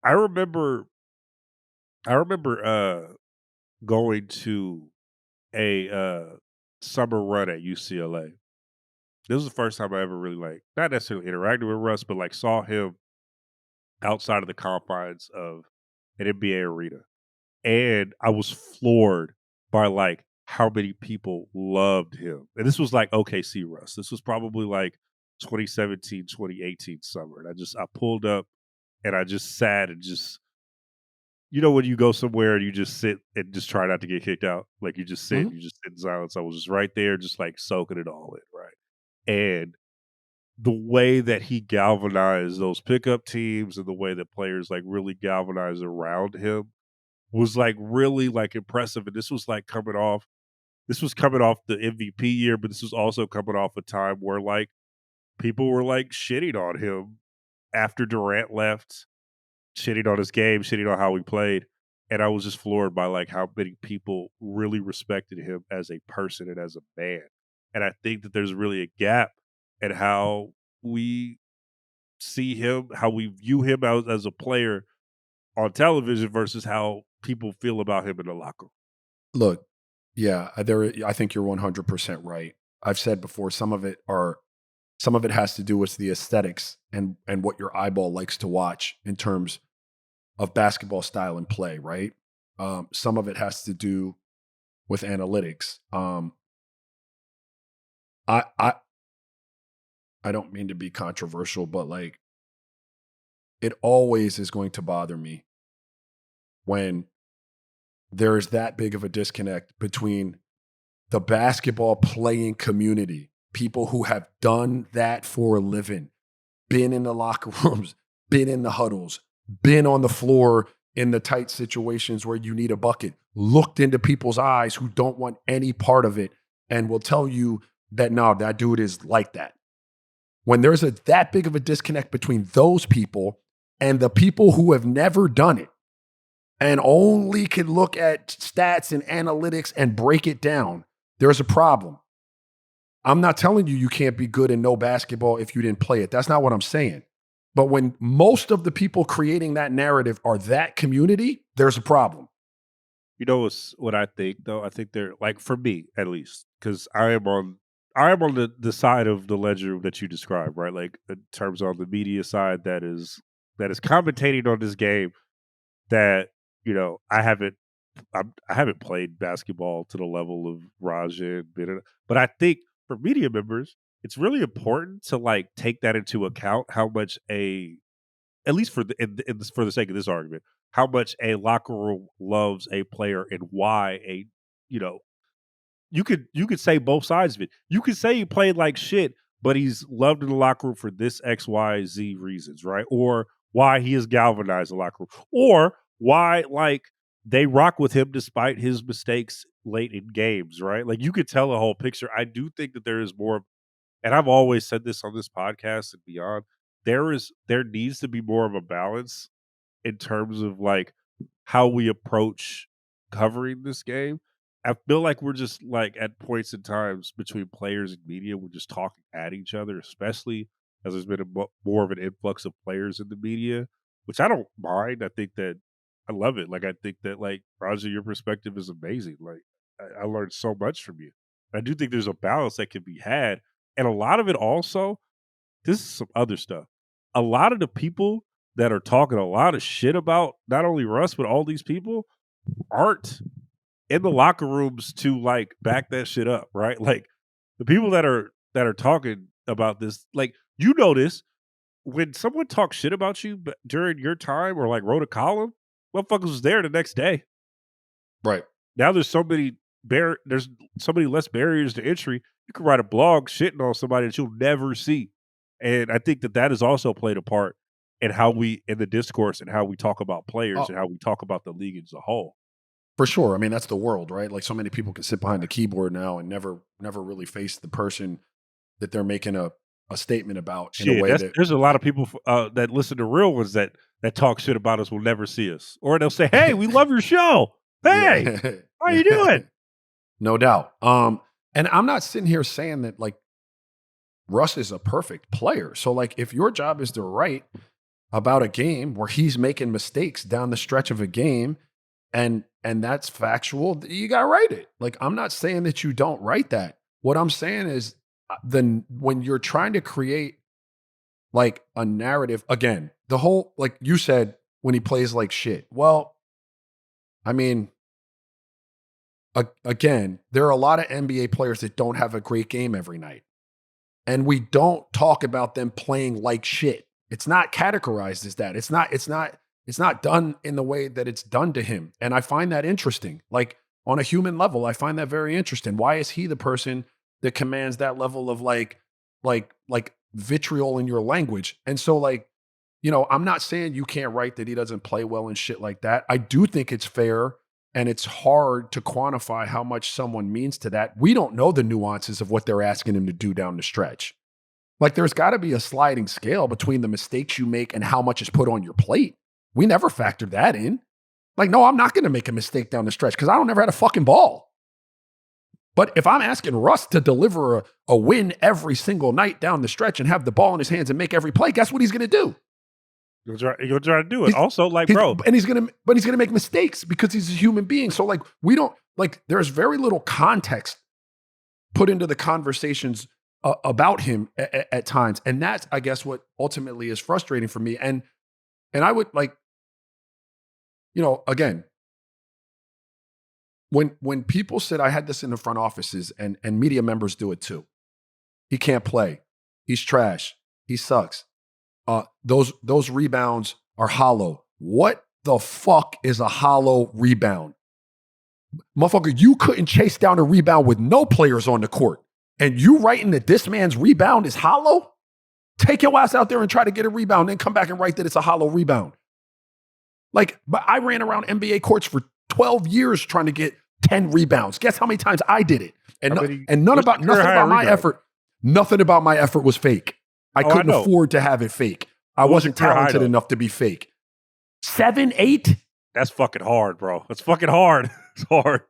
I remember going to a summer run at UCLA. This was the first time I ever really like not necessarily interacted with Russ, but like saw him outside of the confines of an NBA arena. And I was floored by like how many people loved him. And this was like OKC Russ. This was probably like 2017, 2018 summer. And I pulled up and I just sat and just, when you go somewhere and you just sit and just try not to get kicked out, like you just sit, you just sit in silence. I was just right there, just like soaking it all in, right? And the way that he galvanized those pickup teams and the way that players like really galvanized around him was like really like impressive. And this was coming off the MVP year, but this was also coming off a time where like people were like shitting on him after Durant left, shitting on his game, shitting on how he played. And I was just floored by like how many people really respected him as a person and as a man. And I think that there's really a gap in how we see him, how we view him as a player on television versus how people feel about him in the locker room. Look, yeah, I think you're 100% right. I've said before, some of it has to do with the aesthetics and what your eyeball likes to watch in terms of basketball style and play, right? Some of it has to do with analytics. I don't mean to be controversial, but like it always is going to bother me when there is that big of a disconnect between the basketball playing community, people who have done that for a living, been in the locker rooms, been in the huddles, been on the floor in the tight situations where you need a bucket, looked into people's eyes who don't want any part of it and will tell you that, no, that dude is like that. When there's that big of a disconnect between those people and the people who have never done it and only can look at stats and analytics and break it down, there's a problem. I'm not telling you can't be good and know basketball if you didn't play it. That's not what I'm saying. But when most of the people creating that narrative are that community, there's a problem. You know what I think though? I think they're like, for me at least, because I am on the side of the ledger that you described, right? Like in terms of the media side that is commentating on this game that, I haven't played basketball to the level of Raja and Bennett, but I think for media members, it's really important to like take that into account, how much at least for the sake of this argument, how much a locker room loves a player and why you could say both sides of it. You could say he played like shit, but he's loved in the locker room for this X, Y, Z reasons, right? Or why he has galvanized the locker room, or why like they rock with him despite his mistakes late in games, right? Like you could tell a whole picture. I do think that there is more, and I've always said this on this podcast and beyond. There needs to be more of a balance in terms of like how we approach covering this game. I feel like we're just like at points in times between players and media, we're just talking at each other, especially as there's been more of an influx of players in the media, which I don't mind. I think that I love it. Like, I think that like, Raja, your perspective is amazing. Like I learned so much from you. I do think there's a balance that can be had. And a lot of it also, this is some other stuff. A lot of the people that are talking a lot of shit about not only Russ, but all these people aren't in the locker rooms to like back that shit up, right? Like the people that are talking about this, like, this, when someone talks shit about you during your time or like wrote a column, motherfuckers was there the next day. Right. Now there's so many less barriers to entry. You can write a blog shitting on somebody that you'll never see. And I think that has also played a part in how in the discourse and how we talk about players and how we talk about the league as a whole. For sure. I mean, that's the world, right? Like so many people can sit behind the keyboard now and never really face the person that they're making a statement about in a way that there's a lot of people that listen to real ones that talk shit about us will never see us. Or they'll say, hey, we love your show. Hey, how you doing? No doubt. And I'm not sitting here saying that like Russ is a perfect player. So like if your job is to write about a game where he's making mistakes down the stretch of a game and that's factual, you got to write it. Like I'm not saying that you don't write that. What I'm saying is then when you're trying to create like a narrative, again, the whole, like you said, when he plays like shit. Well, I mean, again, there are a lot of NBA players that don't have a great game every night. And we don't talk about them playing like shit. It's not categorized as that. It's not done in the way that it's done to him. And I find that interesting. Like on a human level, I find that very interesting. Why is he the person that commands that level of like vitriol in your language? And so like, you know, I'm not saying you can't write that he doesn't play well and shit like that. I do think it's fair and it's hard to quantify how much someone means to that. We don't know the nuances of what they're asking him to do down the stretch. Like there's got to be a sliding scale between the mistakes you make and how much is put on your plate. We never factored that in. Like, no, I'm not going to make a mistake down the stretch because I don't ever had a fucking ball. But if I'm asking Russ to deliver a win every single night down the stretch and have the ball in his hands and make every play, guess what he's going to do? You'll try to do it. Also, like, bro. And he's going to make mistakes because he's a human being. So like, we don't, like, there's very little context put into the conversations about him at times. And that's, I guess, what ultimately is frustrating for me. And I would like, you know, again, when people said, I had this in the front offices and media members do it too. He can't play. He's trash. He sucks. Those rebounds are hollow. What the fuck is a hollow rebound? Motherfucker, you couldn't chase down a rebound with no players on the court. And you writing that this man's rebound is hollow? Take your ass out there and try to get a rebound, then come back and write that it's a hollow rebound. Like, but I ran around NBA courts for 12 years trying to get 10 rebounds. Guess how many times I did it? And nothing about my effort. Nothing about my effort was fake. I couldn't afford to have it fake. I wasn't talented enough to be fake. 7, 8? That's fucking hard, bro. That's fucking hard. It's hard.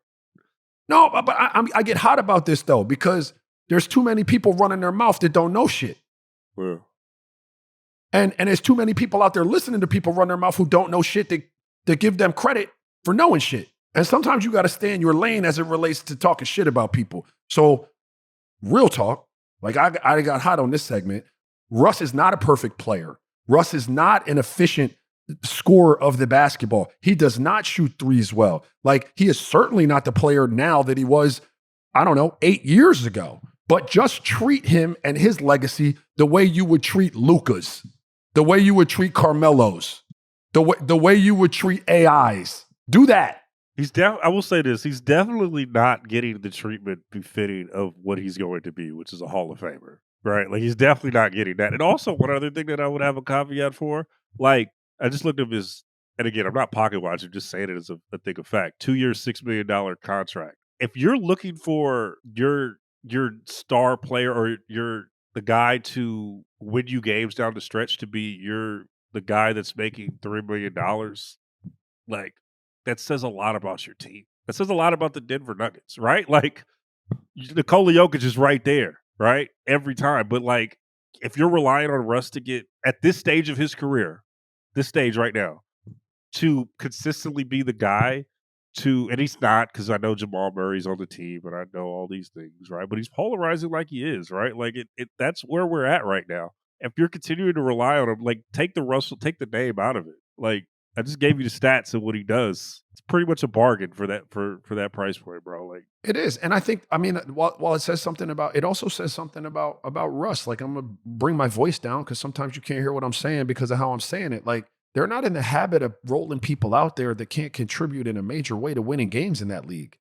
No, but I get hot about this though, because there's too many people running their mouth that don't know shit. Yeah. And there's too many people out there listening to people run their mouth who don't know shit that give them credit for knowing shit. And sometimes you got to stay in your lane as it relates to talking shit about people. So real talk, like I got hot on this segment. Russ is not a perfect player. Russ is not an efficient scorer of the basketball. He does not shoot threes well. Like he is certainly not the player now that he was, I don't know, 8 years ago. But just treat him and his legacy the way you would treat Luka's, the way you would treat Carmelo's, the way you would treat AIs. Do that. I will say this, he's definitely not getting the treatment befitting of what he's going to be, which is a Hall of Famer, right? Like he's definitely not getting that. And also one other thing that I would have a caveat for, like I just looked up his, and again, I'm not pocket watching, just saying it as a thing of fact, 2 years, $6 million contract. If you're looking for your star player or the guy to win you games down the stretch to be the guy that's making $3 million, like that says a lot about your team. That says a lot about the Denver Nuggets, right? Like Nikola Jokic is right there, right? Every time. But like if you're relying on Russ to get at this stage of his career, this stage right now, to consistently be the guy and he's not, because I know Jamal Murray's on the team and I know all these things, right? But he's polarizing like he is, right? Like that's where we're at right now. If you're continuing to rely on him, like take the name out of it. Like I just gave you the stats of what he does. It's pretty much a bargain for that price point, bro. Like it is. And I think, I mean, while it says something about, it also says something about Russ. Like I'm gonna bring my voice down because sometimes you can't hear what I'm saying because of how I'm saying it. Like they're not in the habit of rolling people out there that can't contribute in a major way to winning games in that league.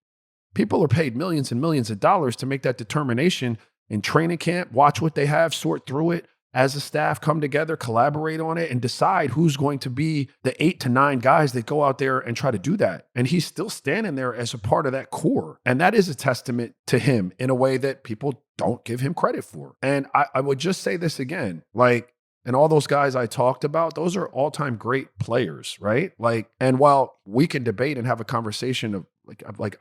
People are paid millions and millions of dollars to make that determination in training camp, watch what they have, sort through it as a staff, come together, collaborate on it, and decide who's going to be the 8 to 9 guys that go out there and try to do that. And he's still standing there as a part of that core. And that is a testament to him in a way that people don't give him credit for. And I would just say this again, like, and all those guys I talked about, those are all-time great players, right? Like, and while we can debate and have a conversation of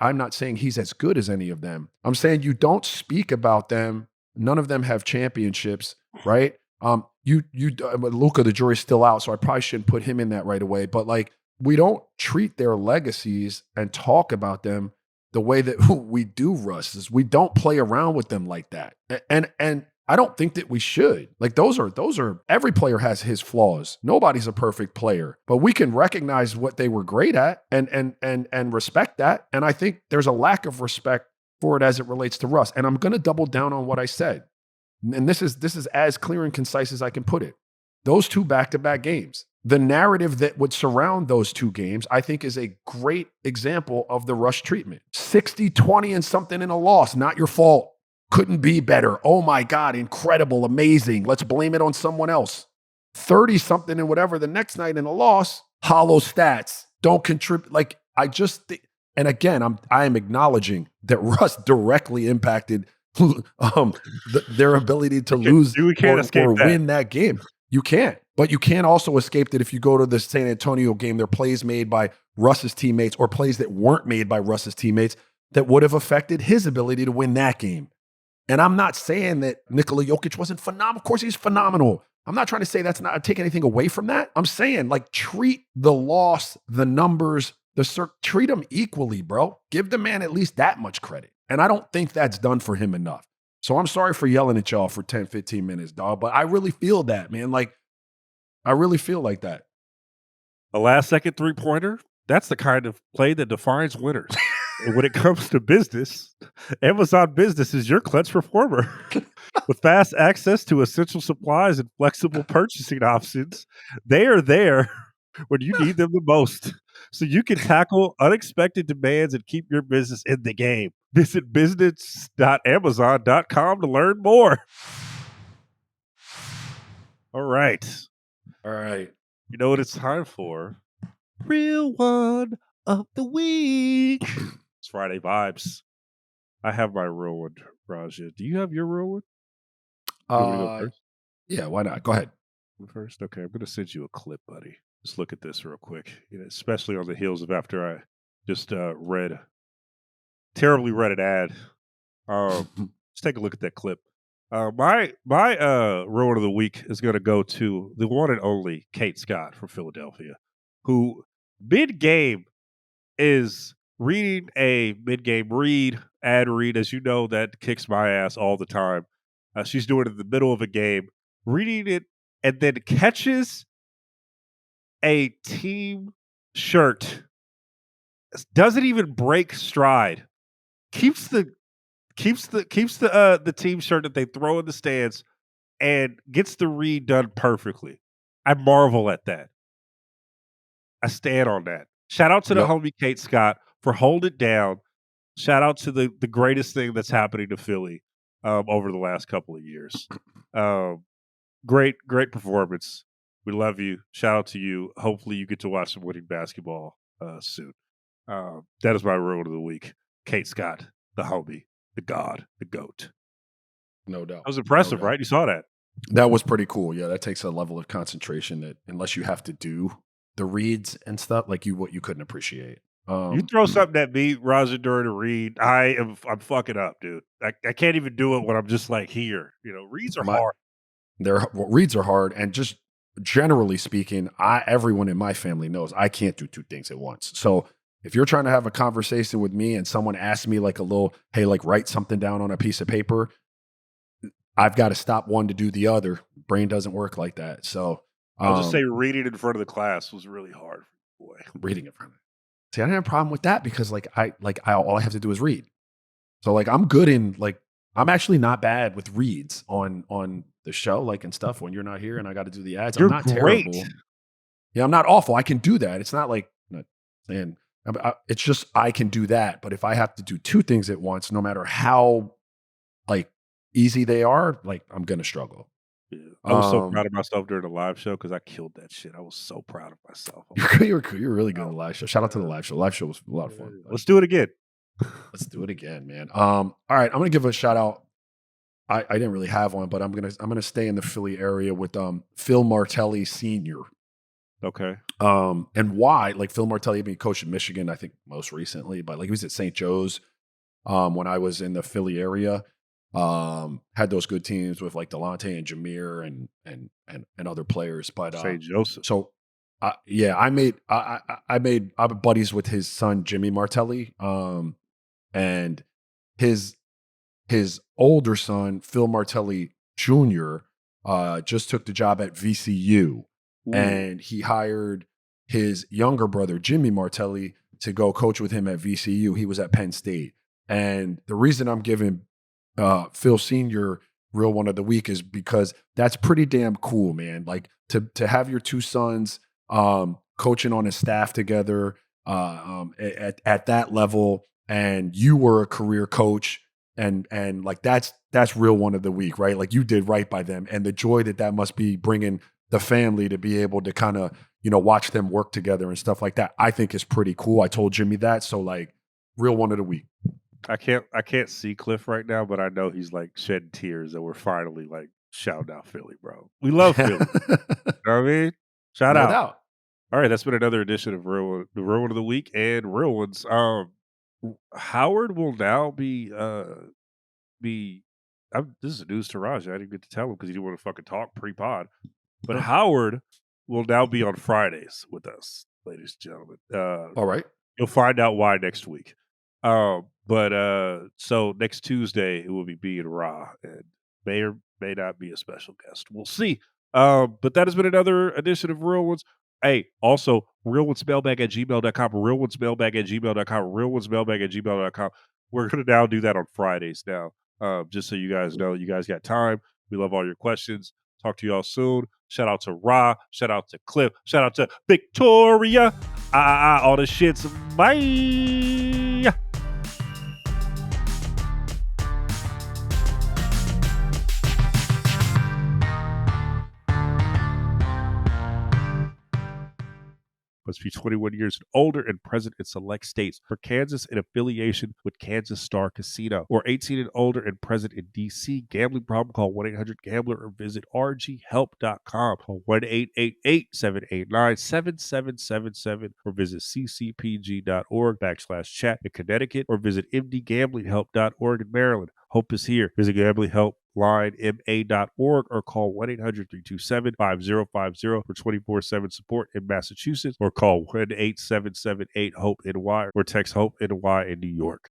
I'm not saying he's as good as any of them. I'm saying you don't speak about them. None of them have championships, right? Luka, the jury's still out, so I probably shouldn't put him in that right away. But like, we don't treat their legacies and talk about them the way that we do Russ. Is we don't play around with them like that, and I don't think that we should. Like those are every player has his flaws. Nobody's a perfect player, but we can recognize what they were great at and respect that. And I think there's a lack of respect for it as it relates to Russ. And I'm going to double down on what I said. And this is as clear and concise as I can put it. Those 2 back-to-back games, the narrative that would surround those 2 games, I think is a great example of the Russ treatment. 60-20 and something in a loss, not your fault. Couldn't be better. Oh my God, incredible, amazing. Let's blame it on someone else. 30-something and whatever the next night in a loss, hollow stats, don't contribute. Like, I just think, and again, I am acknowledging that Russ directly impacted their ability to lose or win that game. You can't. But you can't also escape that if you go to the San Antonio game, there are plays made by Russ's teammates or plays that weren't made by Russ's teammates that would have affected his ability to win that game. And I'm not saying that Nikola Jokic wasn't phenomenal. Of course, he's phenomenal. I'm not trying to say that's not take anything away from that. I'm saying, like, treat the loss, the numbers, treat them equally, bro. Give the man at least that much credit. And I don't think that's done for him enough. So I'm sorry for yelling at y'all for 10, 15 minutes, dog. But I really feel that, man. Like, I really feel like that. A last-second three-pointer, that's the kind of play that defines winners. And when it comes to business, Amazon Business is your clutch performer. With fast access to essential supplies and flexible purchasing options, they are there when you need them the most, so you can tackle unexpected demands and keep your business in the game. Visit business.amazon.com to learn more. All right. You know what it's time for? Real one of the week. It's Friday vibes. I have my real one, Raja. Do you have your real one? You want me to go first? Yeah, why not? Go ahead. First? Okay, I'm going to send you a clip, buddy. Just look at this real quick. You know, especially on the heels of after I just terribly read an ad. Just take a look at that clip. My real one of the week is going to go to the one and only Kate Scott from Philadelphia, who mid-game is reading a mid-game ad read. As you know, that kicks my ass all the time. She's doing it in the middle of a game, reading it, and then catches a team shirt. Doesn't even break stride. Keeps the team shirt that they throw in the stands and gets the read done perfectly. I marvel at that. I stand on that. Shout out to the homie Kate Scott for holding it down. Shout out to the greatest thing that's happening to Philly over the last couple of years. Great performance. We love you. Shout out to you. Hopefully you get to watch some winning basketball soon. That is my rule of the week. Kate Scott, the homie, the god, the GOAT. No doubt. That was impressive, right? You saw that. That was pretty cool. Yeah, that takes a level of concentration that unless you have to do the reads and stuff, like you couldn't appreciate. You throw something at me, Raja, during a read, I'm fucking up, dude. I can't even do it when I'm just like here. You know, reads are hard. Reads are hard, and just generally speaking, everyone in my family knows I can't do 2 things at once. So if you're trying to have a conversation with me and someone asks me like a little, hey, like write something down on a piece of paper, I've got to stop one to do the other. Brain doesn't work like that. So I'll just say reading in front of the class was really hard. Boy, reading in front of it. See, I didn't have a problem with that because all I have to do is read. So like I'm good in I'm actually not bad with reads on the show, like and stuff when you're not here and I got to do the ads. You're I'm not great. terrible. Yeah, I'm not awful. I can do that. It's not like saying it's just I can do that. But if I have to do 2 things at once, no matter how like easy they are, like I'm gonna struggle. Yeah. I was so proud of myself during the live show because I killed that shit. I was so proud of myself. You're really good in the live show. Shout out to the live show. Live show was a lot of fun. Let's do it again. Let's do it again, man. All right, I'm gonna give a shout out. I didn't really have one, but I'm gonna stay in the Philly area with Phil Martelli Sr. Okay. And why? Like Phil Martelli being coach in Michigan, I think most recently, but like he was at St. Joe's when I was in the Philly area. Had those good teams with like Delonte and Jameer and other players. But St. Joseph. so I I'm buddies with his son Jimmy Martelli. And his older son Phil Martelli Jr. Just took the job at VCU. And he hired his younger brother, Jimmy Martelli, to go coach with him at VCU. He was at Penn State. And the reason I'm giving Phil Sr. Real One of the Week is because that's pretty damn cool, man. Like to have your two sons coaching on a staff together at that level, and you were a career coach, and like that's Real One of the Week, right? Like you did right by them, and the joy that must be bringing the family to be able to kind of, watch them work together and stuff like that, I think is pretty cool. I told Jimmy that. So like Real One of the Week. I can't see Cliff right now, but I know he's like shedding tears that we're finally like shouting out Philly, bro. We love Philly. You know what I mean? Shout No out. doubt. All right, that's been another edition of the Real One of the Week and Real Ones. Howard will now be this is news to Raj. I didn't get to tell him because he didn't want to fucking talk pre-pod. But Howard will now be on Fridays with us, ladies and gentlemen. All right. You'll find out why next week. So next Tuesday it will be B and Ra, and may or may not be a special guest. We'll see. But that has been another edition of Real Ones. Hey, also realonesmailbag@gmail.com, realonesmailbag@gmail.com, realonesmailbag@gmail.com. We're gonna now do that on Fridays now. Just so you guys know, you guys got time. We love all your questions. Talk to y'all soon. Shout out to Ra. Shout out to Cliff. Shout out to Victoria. All the shits. Bye. Must be 21 years and older and present in select states. For Kansas, in affiliation with Kansas Star Casino. Or 18 and older and present in D.C. Gambling problem? Call 1-800-GAMBLER or visit rghelp.com. Call 1-888-789-7777 or visit ccpg.org/chat in Connecticut or visit mdgamblinghelp.org in Maryland. Hope is here. Visit Gambling Help ma.org or call 1-800-327-5050 for 24/7 support in Massachusetts, or call 1-8778-HOPE-NY or text HOPE-NY in New York.